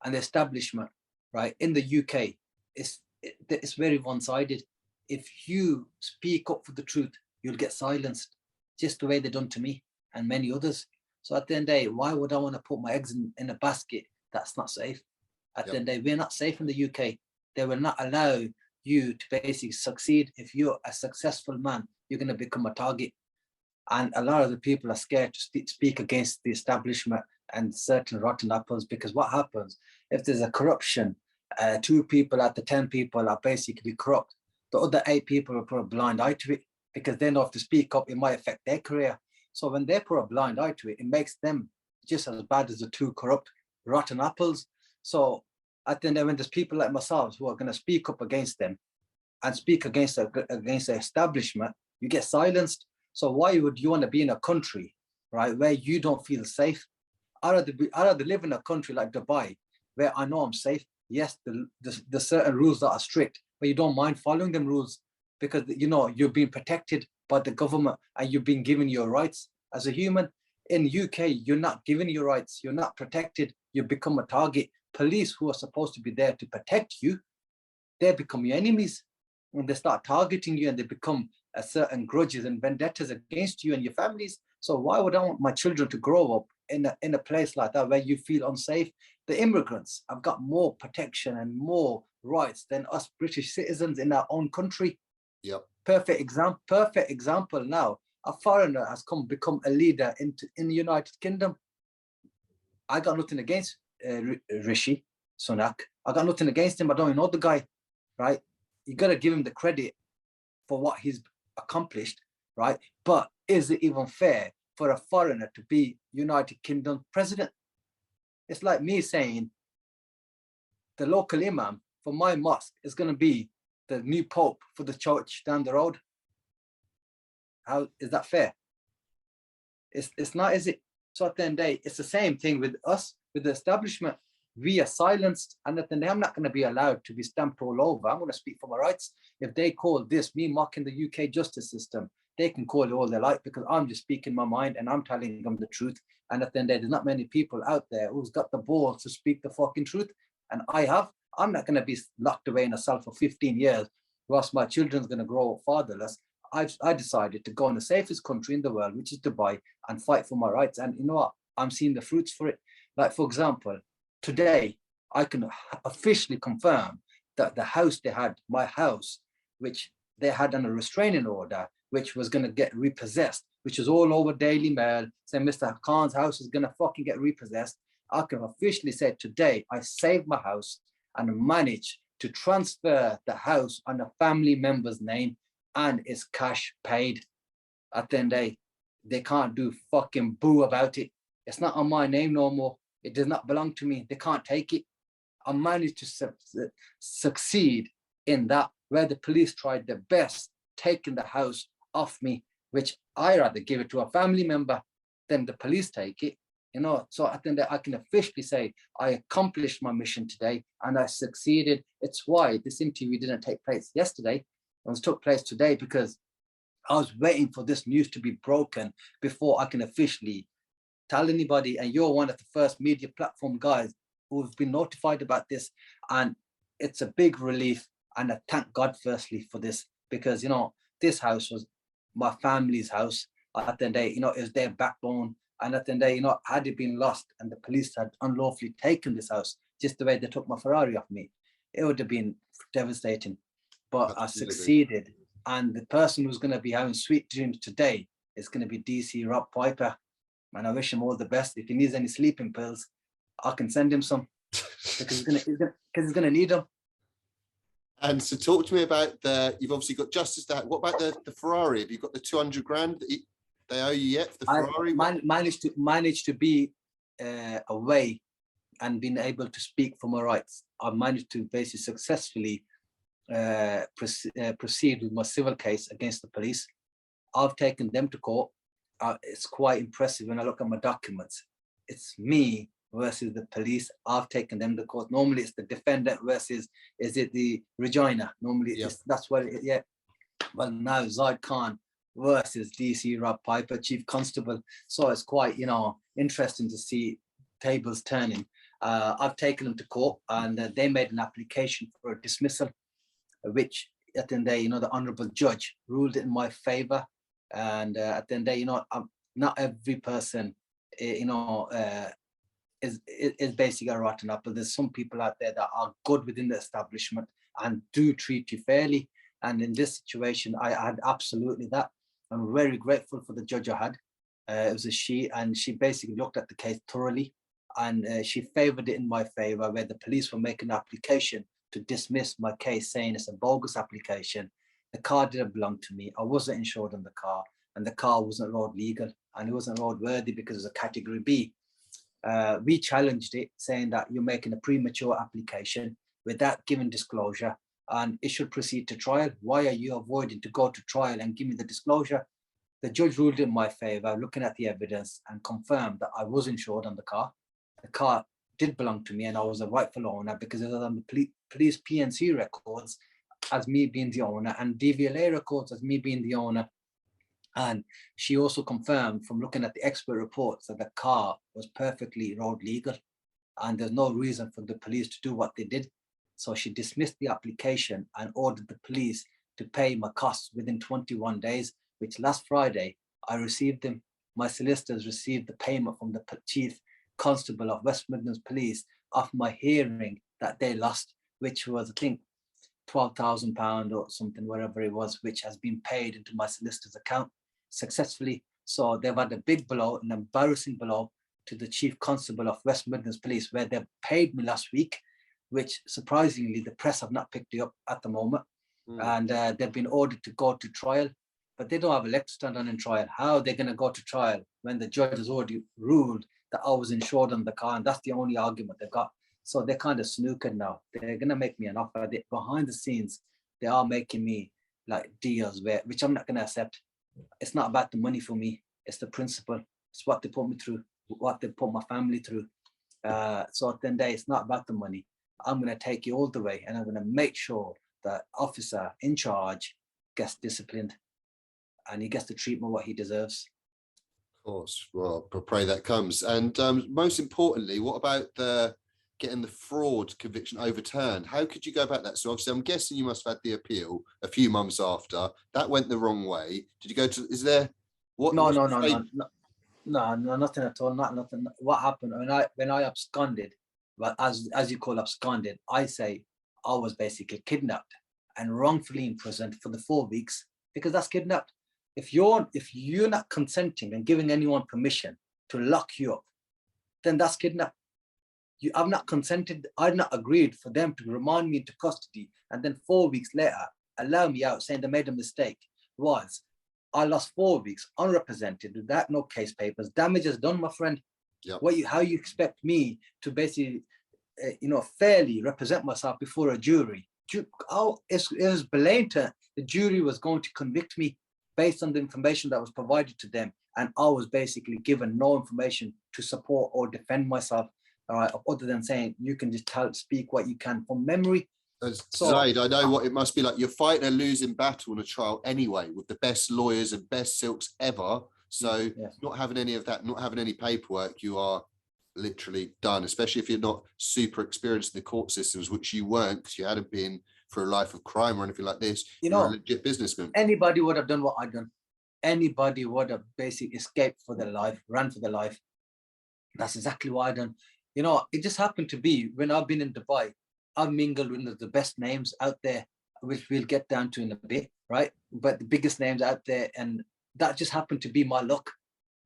and the establishment, right, in the UK, it's very one-sided. If you speak up for the truth, you'll get silenced, just the way they've done to me and many others. So at the end of the day, why would I want to put my eggs in a basket that's not safe? At the end of the day, we're not safe in the UK. They will not allow you to basically succeed. If you're a successful man, you're going to become a target. And a lot of the people are scared to speak against the establishment and certain rotten apples, because what happens if there's a corruption, 2 people out of 10 people are basically corrupt, the other 8 people will put a blind eye to it because they know if to speak up, it might affect their career. So when they put a blind eye to it, it makes them just as bad as the 2 corrupt, rotten apples. So at the end, when there's people like myself who are going to speak up against them and speak against the establishment, you get silenced. So why would you want to be in a country, right, where you don't feel safe? I'd rather live in a country like Dubai, where I know I'm safe. Yes, the certain rules that are strict, but you don't mind following them rules because, you're being protected by the government and you're being given your rights as a human. In UK, you're not given your rights. You're not protected. You become a target. Police who are supposed to be there to protect you, they become your enemies. And they start targeting you and they become a certain grudges and vendettas against you and your families. So why would I want my children to grow up in a place like that where you feel unsafe? The immigrants have got more protection and more rights than us British citizens in our own country. Yep. Perfect example now. A foreigner has become a leader in the United Kingdom. I got nothing against Rishi Sunak. I got nothing against him. I don't even know the guy, right? You got to give him the credit for what he's accomplished, right? But is it even fair for a foreigner to be United Kingdom president? It's like me saying the local imam for my mosque is going to be the new pope for the church down the road. How is that fair? It's not, is it? So at the end of the day, it's the same thing with us, with the establishment. We are silenced, and at the end, I'm not going to be allowed to be stamped all over. I'm going to speak for my rights. If they call this me mocking the UK justice system, they can call it all they like, because I'm just speaking my mind and I'm telling them the truth. And at the end of the day, there's not many people out there who's got the balls to speak the fucking truth. And I have. I'm not going to be locked away in a cell for 15 years whilst my children's going to grow up fatherless. I decided to go in the safest country in the world, which is Dubai, and fight for my rights. And you know what? I'm seeing the fruits for it. Like, for example, today, I can officially confirm that the house they had, my house, which they had on a restraining order, which was going to get repossessed, which was all over Daily Mail, saying Mr. Khan's house is going to fucking get repossessed. I can officially say today, I saved my house and managed to transfer the house on a family member's name, and it's cash paid. At the end of the day, they can't do fucking boo about it. It's not on my name no more. It does not belong to me. They can't take it. I managed to succeed in that, where the police tried their best taking the house off me, which I rather give it to a family member than the police take it. You know, so I think that I can officially say I accomplished my mission today and I succeeded. It's why this interview didn't take place yesterday. It was took place today because I was waiting for this news to be broken before I can officially tell anybody. And you're one of the first media platform guys who've been notified about this. And it's a big relief. And I thank God firstly for this, because, you know, this house was my family's house. At the end of the day, you know, it was their backbone. And at the end of the day, you know, had it been lost and the police had unlawfully taken this house, just the way they took my Ferrari off me, it would have been devastating. But I succeeded. And the person who's going to be having sweet dreams today is going to be DC Rob Piper. And I wish him all the best. If he needs any sleeping pills, I can send him some, because he's going to need them. And so talk to me about you've obviously got justice. What about the Ferrari? Have you got the 200 grand that they owe you yet for the Ferrari? I managed to be away and been able to speak for my rights. I managed to basically successfully proceed with my civil case against the police. I've taken them to court. It's quite impressive when I look at my documents. It's me versus the police. I've taken them to court. Normally it's the defendant versus, is it the Regina? Normally that's what it is. Yeah. Well, now Zaid Khan versus DC Rob Piper, Chief Constable. So it's quite, you know, interesting to see tables turning. I've taken them to court, and they made an application for a dismissal, which at the end of the day, you know, the honorable judge ruled it in my favor. And at the end of the day, you know, not every person, you know, is basically a rotten apple. There's some people out there that are good within the establishment and do treat you fairly. And in this situation, I had absolutely that. I'm very grateful for the judge I had. It was a she, and she basically looked at the case thoroughly, and she favored it in my favor, where the police were making an application to dismiss my case, saying it's a bogus application. The car didn't belong to me. I wasn't insured on the car, and the car wasn't road legal, and it wasn't road worthy because it was a category B. We challenged it, saying that you're making a premature application without giving disclosure, and it should proceed to trial. Why are you avoiding to go to trial and give me the disclosure? The judge ruled in my favor, looking at the evidence, and confirmed that I was insured on the car. The car did belong to me, and I was a rightful owner because it was on the police PNC records as me being the owner, and DVLA records as me being the owner. And she also confirmed from looking at the expert reports that the car was perfectly road legal, and there's no reason for the police to do what they did. So she dismissed the application and ordered the police to pay my costs within 21 days, which last Friday I received them. My solicitors received the payment from the Chief Constable of West Midlands Police of my hearing that they lost, which was, I think, £12,000 or something, whatever it was, which has been paid into my solicitor's account successfully. So they've had a big blow, an embarrassing blow to the Chief Constable of West Midlands Police, where they paid me last week, which surprisingly the press have not picked it up at the moment. And they've been ordered to go to trial, but they don't have a leg to stand on in trial. How are they going to go to trial when the judge has already ruled that I was insured on the car, and that's the only argument they've got? So they're kind of snookered now. They're going to make me an offer. Behind the scenes, they are making me like deals which I'm not going to accept. It's not about the money for me. It's the principle. It's what they put me through, what they put my family through. So at the end of the day, it's not about the money. I'm going to take you all the way, and I'm going to make sure that officer in charge gets disciplined and he gets the treatment what he deserves. Of course. Well, I pray that comes. And most importantly, what about the getting the fraud conviction overturned. How could you go about that? So obviously, I'm guessing you must have had the appeal a few months after. That went the wrong way. Did you go to? Is there what? No, nothing at all. Nothing. What happened when I absconded? But as you call absconded, I say I was basically kidnapped and wrongfully imprisoned for the 4 weeks, because that's kidnapped. If you're not consenting and giving anyone permission to lock you up, then that's kidnapped. I've not consented. I've not agreed for them to remand me into custody, and then 4 weeks later allow me out, saying they made a mistake. I lost 4 weeks unrepresented, without no case papers. Damage is done, my friend. Yep. How you expect me to basically, fairly represent myself before a jury? It was blatant. The jury was going to convict me based on the information that was provided to them, and I was basically given no information to support or defend myself, other than saying you can just speak what you can from memory. Zaid, I know what it must be like. You're fighting a losing battle in a trial anyway, with the best lawyers and best silks ever. So not having any of that, not having any paperwork, you are literally done, especially if you're not super experienced in the court systems, which you weren't, because you hadn't been for a life of crime or anything like this. You're a legit businessman. Anybody would have done what I've done. Anybody would have basically escaped for their life, ran for their life. That's exactly what I've done. It just happened to be when I've been in Dubai, I've mingled with the best names out there, which we'll get down to in a bit, right? But the biggest names out there, and that just happened to be my luck.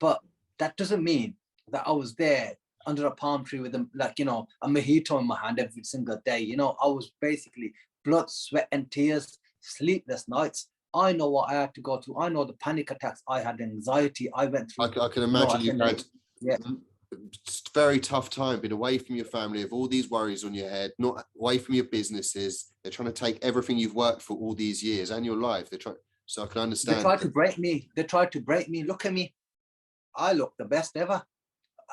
But that doesn't mean that I was there under a palm tree with them, a mojito in my hand every single day. I was basically blood, sweat, and tears, sleepless nights. I know what I had to go through. I know the panic attacks I had, anxiety I went through. I can imagine you had very tough time being away from your family, of all these worries on your head, not away from your businesses. They're trying to take everything you've worked for all these years and your life. So I can understand. They tried to break me. Look at me. I look the best ever.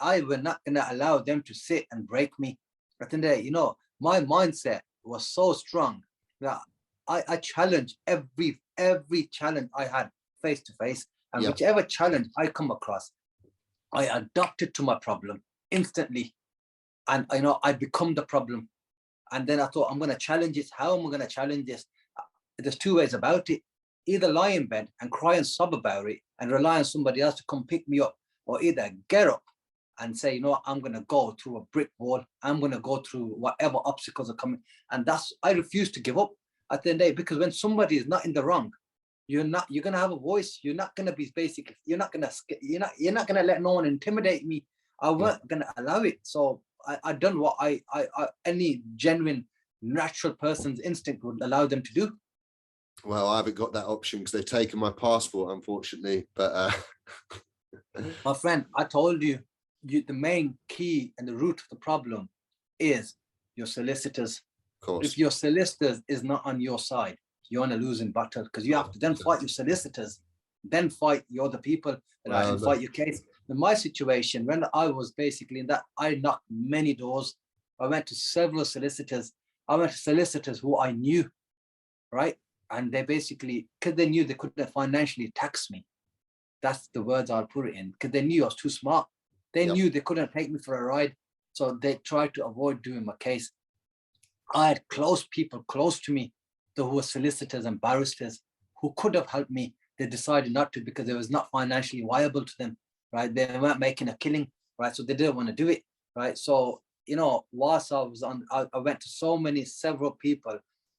I was not going to allow them to sit and break me. At the end of the day, my mindset was so strong that I challenged every challenge I had face to face, and whichever challenge I come across, I adapted to my problem instantly, and I become the problem. And then I thought, I'm going to challenge it. How am I going to challenge this? There's two ways about it: either lie in bed and cry and sob about it and rely on somebody else to come pick me up, or either get up and say, I'm going to go through a brick wall. I'm going to go through whatever obstacles are coming. And I refuse to give up at the end of the day, because when somebody is not in the wrong, you're going to have a voice. You're not going to be you're not going to let no one intimidate me. I weren't going to allow it. So I done what any genuine natural person's instinct would allow them to do. Well, I haven't got that option because they've taken my passport, unfortunately. But my friend, I told you, the main key and the root of the problem is your solicitors. Of course. If your solicitors is not on your side, you're on a losing battle, because you have to then fight your solicitors, then fight the other people, and fight your case. In my situation, when I was basically in that, I knocked many doors. I went to several solicitors. I went to solicitors who I knew, right? And they basically, because they knew they couldn't financially tax me. That's the words I'll put it in, because they knew I was too smart. They knew they couldn't take me for a ride. So they tried to avoid doing my case. I had close people close to me, who were solicitors and barristers, who could have helped me. They decided not to, because it was not financially viable to them, right? They weren't making a killing, right? So they didn't want to do it, right? So, whilst I was I went to several people,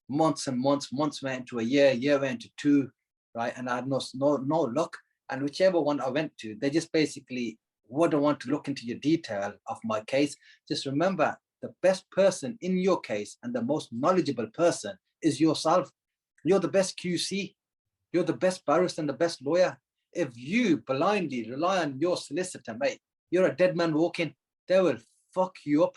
months went into a year went into 2, right? And I had no luck. And whichever one I went to, they just basically wouldn't want to look into your detail of my case. Just remember, the best person in your case and the most knowledgeable person is yourself. You're the best QC. You're the best barrister and the best lawyer. If you blindly rely on your solicitor, mate, you're a dead man walking. They will fuck you up.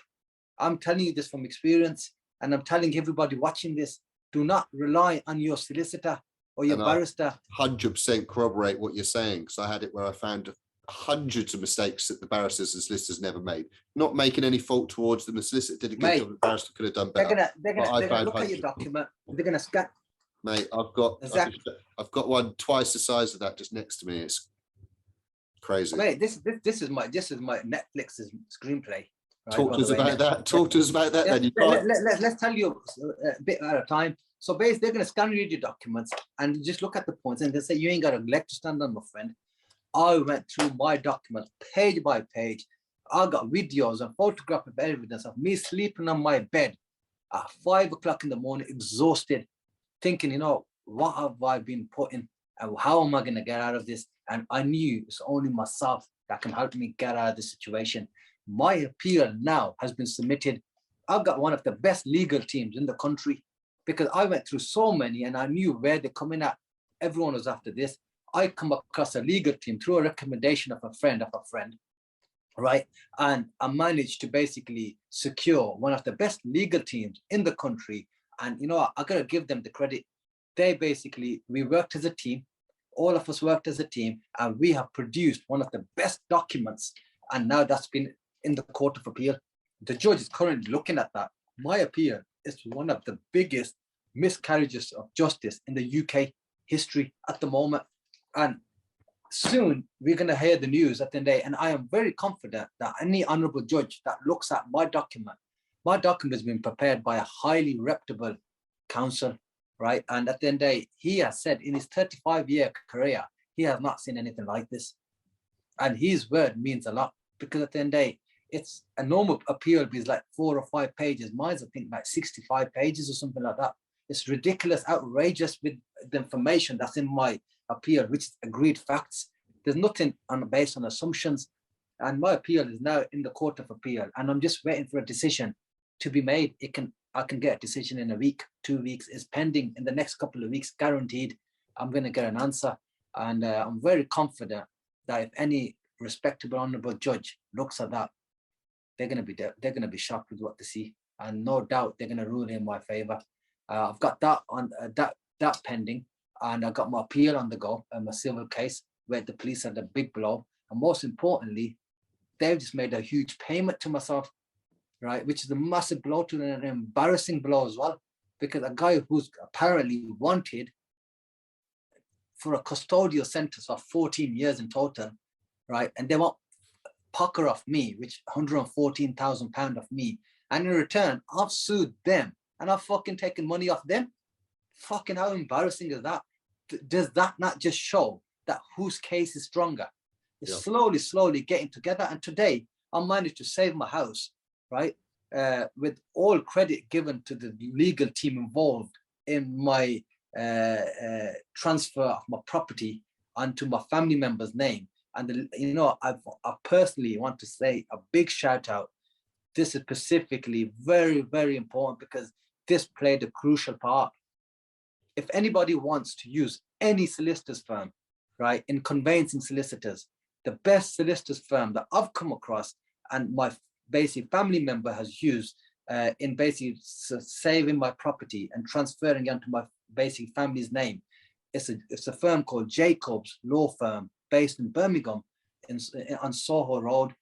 I'm telling you this from experience, and I'm telling everybody watching this, do not rely on your solicitor or your barrister. 100% corroborate what you're saying, because I had it where I found hundreds of mistakes that the barristers and solicitors never made. Not making any fault towards them. The solicitor did a good job, the barrister could have done better. They're gonna look at your document. They're gonna scan. Mate, I've got one twice the size of that just next to me. It's crazy. Mate, this is my Netflix's screenplay, Right, Talk to us about that. Talk to us about that. Then you can't. Let's tell you a bit at a time. So basically, they're going to scan read your documents and just look at the points, and they say you ain't got a leg to stand on, my friend. I went through my documents page by page. I got videos and photographic evidence of me sleeping on my bed at 5 o'clock in the morning, exhausted, thinking, you know, what have I been put in, and how am I going to get out of this? And I knew it's only myself that can help me get out of this situation. My appeal now has been submitted. I've got one of the best legal teams in the country, because I went through so many and I knew where they're coming at. Everyone was after this. I come across a legal team through a recommendation of a friend, right? And I managed to basically secure one of the best legal teams in the country. And, you know, I got to give them the credit. We worked as a team. All of us worked as a team, and we have produced one of the best documents. And now that's been in the Court of Appeal. The judge is currently looking at that. My appeal is one of the biggest miscarriages of justice in the UK history at the moment. And soon we're going to hear the news at the end of the day. And I am very confident that any honorable judge that looks at my document has been prepared by a highly reputable counsel, right? And at the end of the day, he has said in his 35-year career, he has not seen anything like this. And his word means a lot, because at the end of the day, it's a normal appeal is like 4 or 5 pages. Mine's, I think, like 65 pages or something like that. It's ridiculous, outrageous with the information that's in my appeal, which is agreed facts. There's nothing based on assumptions. And my appeal is now in the Court of Appeal, and I'm just waiting for a decision to be made. I can get a decision in a week, 2 weeks. It's pending in the next couple of weeks, guaranteed. I'm going to get an answer, and I'm very confident that if any respectable, honourable judge looks at that, they're going to be shocked with what they see, and no doubt they're going to rule in my favour. I've got that on that pending, and I got my appeal on the go, my civil case where the police had a big blow, and most importantly, they've just made a huge payment to myself, right? Which is a massive blow to them, an embarrassing blow as well, because a guy who's apparently wanted for a custodial sentence of 14 years in total, right? And they want pucker off me, which £114,000 of me. And in return, I've sued them and I've fucking taken money off them. Fucking how embarrassing is that? Does that not just show that whose case is stronger? It's slowly getting together. And today I managed to save my house, right? With all credit given to the legal team involved in my transfer of my property onto my family member's name. And I personally want to say a big shout out. This is specifically very, very important, because this played a crucial part. If anybody wants to use any solicitor's firm, right, in conveyancing solicitors, the best solicitor's firm that I've come across and my basic family member has used in basically saving my property and transferring it onto my basic family's name, it's a firm called Jacobs Law Firm, based in Birmingham on Soho Road.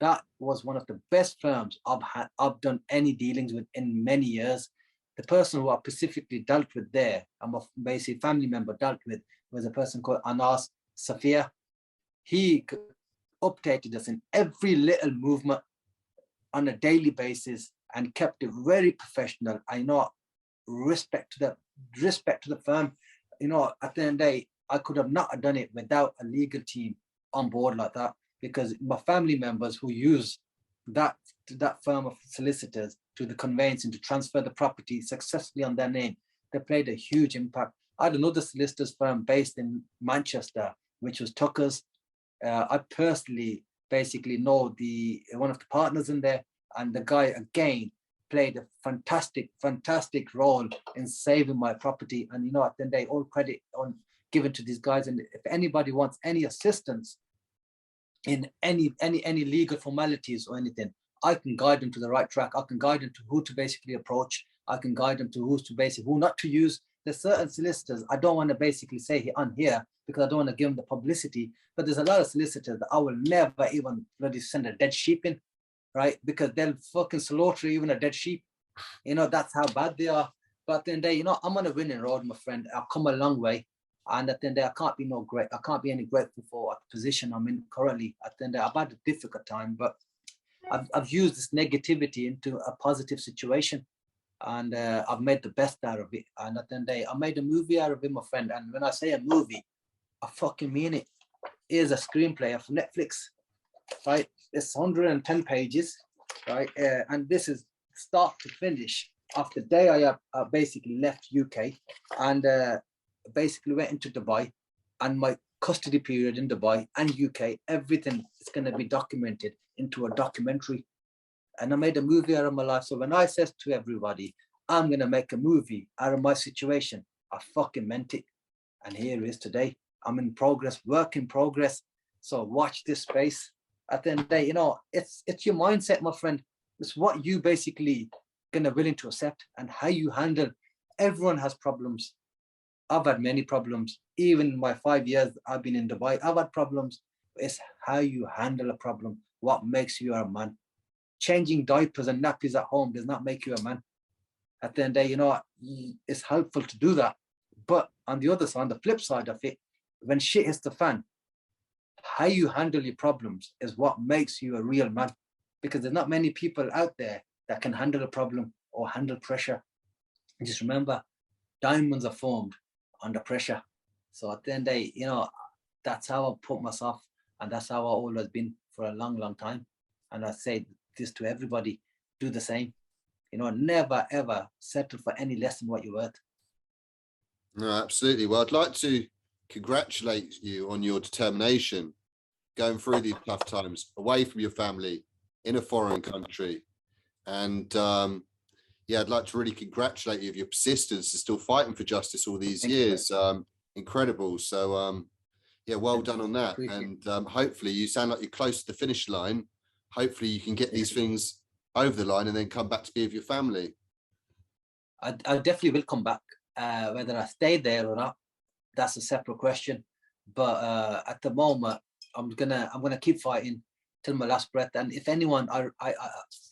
That was one of the best firms I've done any dealings with in many years. The person who I specifically dealt with there, and my basic family member dealt with, was a person called Anas Safia. He updated us in every little movement on a daily basis and kept it very professional. I know, respect to the firm. At the end of the day, I could have not done it without a legal team on board like that, because my family members who use that firm of solicitors to the conveyancing to transfer the property successfully on their name, they played a huge impact. I had another solicitor's firm based in Manchester, which was Tucker's. I personally basically know one of the partners in there, and the guy again played a fantastic role in saving my property. And at the end of the day, all credit given to these guys. And if anybody wants any assistance in any legal formalities or anything, I can guide them to the right track. I can guide them to who to basically approach. I can guide them to who not to use. There's certain solicitors I don't want to basically say on here, because I don't want to give them the publicity, but there's a lot of solicitors that I will never even bloody send a dead sheep in, right? Because they'll fucking slaughter even a dead sheep. That's how bad they are. But at the end of the day, I'm on a winning road, my friend. I've come a long way. And at the end of the day, I can't be any grateful for the position I'm in currently. At the end of the day, I've had a difficult time, but I've used this negativity into a positive situation, and I've made the best out of it. And at the end of the day, I made a movie out of it, my friend. And when I say a movie, I fucking mean it. Here's a screenplay of Netflix, right? It's 110 pages, right? And this is start to finish. After the day I basically left UK and basically went into Dubai, and my custody period in Dubai and UK, everything is going to be documented into a documentary. And I made a movie out of my life. So when I says to everybody, I'm going to make a movie out of my situation, I fucking meant it. And here it is today. I'm in progress, work in progress. So watch this space. At the end of the day, you know, it's your mindset, my friend. It's what you basically gonna willing to accept and how you handle. Everyone has problems. I've had many problems. Even in my 5 years I've been in Dubai, I've had problems. It's how you handle a problem, what makes you a man. Changing diapers and nappies at home does not make you a man. At the end of the day, you know, it's helpful to do that. But on the other side, on the flip side of it, when shit hits the fan, how you handle your problems is what makes you a real man. Because there's not many people out there that can handle a problem or handle pressure. And just remember, diamonds are formed under pressure. So at the end of the day, you know, that's how I put myself, and that's how I've always been for a long, long time. And I say this to everybody, do the same. You know, never, ever settle for any less than what you're worth. No, absolutely. Well, I'd like to congratulate you on your determination going through these tough times, away from your family, in a foreign country. And yeah, I'd like to really congratulate you of your persistence and still fighting for justice all these years. Incredible. So yeah, well done on that. And hopefully you sound like you're close to the finish line. Hopefully you can get these things over the line and then come back to be with your family. I definitely will come back. Whether I stay there or not, that's a separate question. But at the moment, I'm gonna keep fighting till my last breath. And if anyone,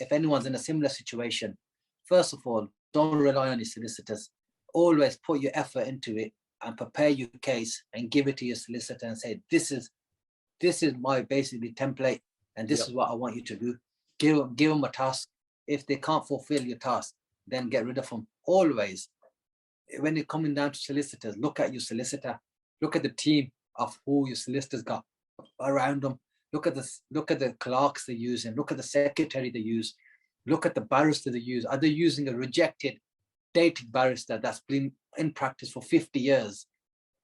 if anyone's in a similar situation, first of all, don't rely on your solicitors. Always put your effort into it and prepare your case and give it to your solicitor and say, this is my basically template, and this is what I want you to do. Give them a task. If they can't fulfill your task, then get rid of them. Always, when you're coming down to solicitors, look at your solicitor. Look at the team of who your solicitors got around them. Look at the clerks they're using. Look at the secretary they use. Look at the barrister they use. Are they using a rejected, dated barrister that's been in practice for 50 years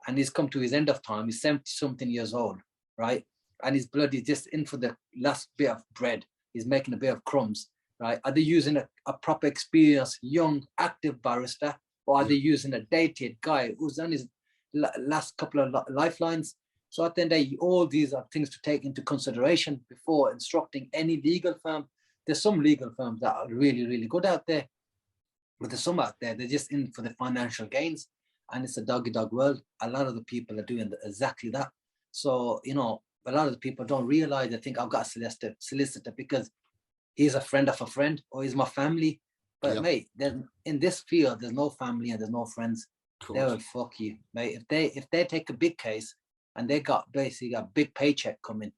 and he's come to his end of time? He's 70-something years old, right? And his blood is just in for the last bit of bread. He's making a bit of crumbs, right? Are they using a proper experienced, young, active barrister? Or are they using a dated guy who's on his last couple of lifelines? So at the end of the day, all these are things to take into consideration before instructing any legal firm. There's some legal firms that are really, really good out there, but there's some out there, they're just in for the financial gains, and it's a dog-eat-dog world. A lot of the people are doing exactly that. So, you know, a lot of the people don't realize, they think I've got a solicitor because he's a friend of a friend or he's my family. But mate, in this field, there's no family and there's no friends. They will fuck you, mate. If they take a big case and they got basically a big paycheck coming,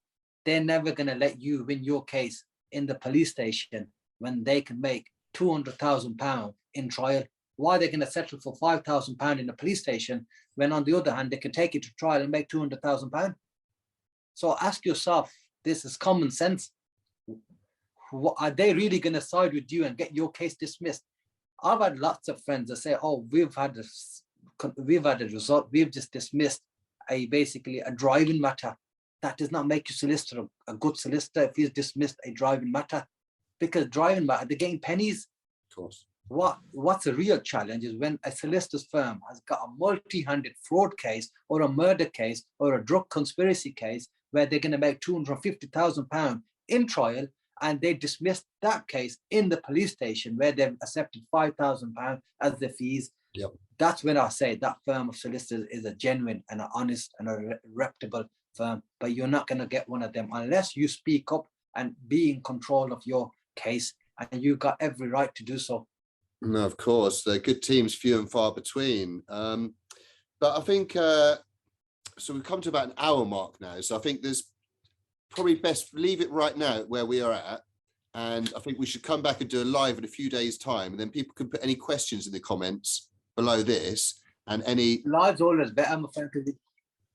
they're never gonna let you win your case in the police station when they can make £200,000 in trial. Why are they gonna settle for £5,000 in the police station when on the other hand they can take it to trial and make £200,000? So ask yourself, this is common sense. Are they really going to side with you and get your case dismissed? I've had lots of friends that say, oh, we've had a result, we've just dismissed basically a driving matter. That does not make you solicitor a good solicitor if he's dismissed a driving matter, because driving matter, they're getting pennies. Of course. What's a real challenge is when a solicitor's firm has got a multi-handed fraud case or a murder case or a drug conspiracy case where they're going to make £250,000 in trial, and they dismissed that case in the police station where they've accepted £5,000 as the fees. That's when I say that firm of solicitors is a genuine and an honest and a reputable firm. But you're not going to get one of them unless you speak up and be in control of your case, and you've got every right to do so. No, of course, the good teams few and far between. But I think so we've come to about an hour mark now. So I think there's probably best leave it right now where we are at, And I think we should come back and do a live in a few days' time, and then people can put any questions in the comments below this, and any live's always better, my friend.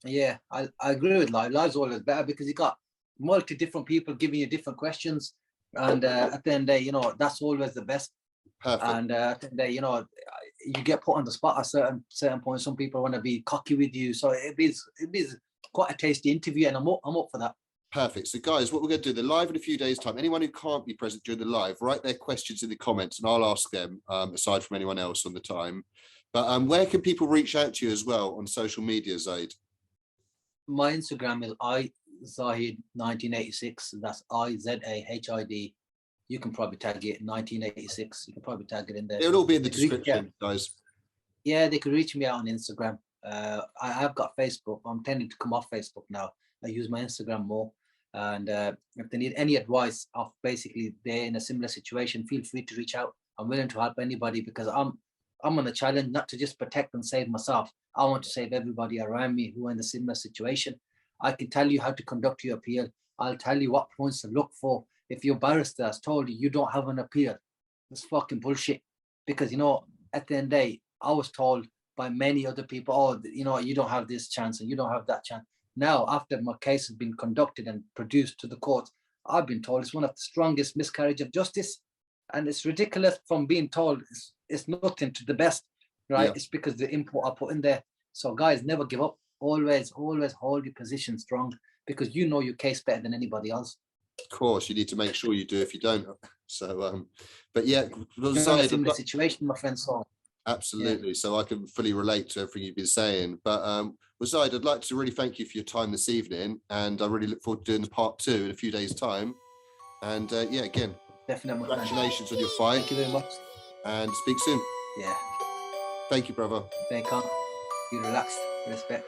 Yeah, I agree with live. Live's always better because you got multi different people giving you different questions, and at the end of the day, you know, that's always the best. perfect. And at the end of the day, you know, you get put on the spot at certain points. Some people want to be cocky with you, so it be quite a tasty interview, and I'm up for that. Perfect. So guys, what we're going to do, the live in a few days' time, anyone who can't be present during the live, write their questions in the comments and I'll ask them, aside from anyone else on the time. But where can people reach out to you as well on social media, Zaid? My Instagram is Zahid1986. That's IZAHID. You can probably tag it 1986. You can probably tag it in there. It'll all be in the description, guys. Yeah, they can reach me out on Instagram. I have got Facebook. I'm tending to come off Facebook now. I use my Instagram more. And if they need any advice of basically they're in a similar situation, feel free to reach out. I'm willing to help anybody because I'm on a challenge not to just protect and save myself. I want to save everybody around me who are in a similar situation. I can tell you how to conduct your appeal. I'll tell you what points to look for. If your barrister has told you don't have an appeal, it's fucking bullshit. Because, you know, at the end of the day, I was told by many other people, oh, you know, you don't have this chance and you don't have that chance. Now, after my case has been conducted and produced to the court, I've been told it's one of the strongest miscarriage of justice. And it's ridiculous from being told it's nothing to the best, right? Yeah. It's because the input I put in there. So guys, never give up. Always hold your position strong because you know your case better than anybody else. Of course, you need to make sure you do if you don't. So, but yeah, Zaid, similar situation, my friend. So absolutely. Yeah. So I can fully relate to everything you've been saying. But Zaid, I'd like to really thank you for your time this evening, and I really look forward to doing the part 2 in a few days' time. And yeah, again, definitely. Congratulations on your fight. Thank you very much. And speak soon. Yeah. Thank you, brother. Stay calm. Be relaxed. Respect.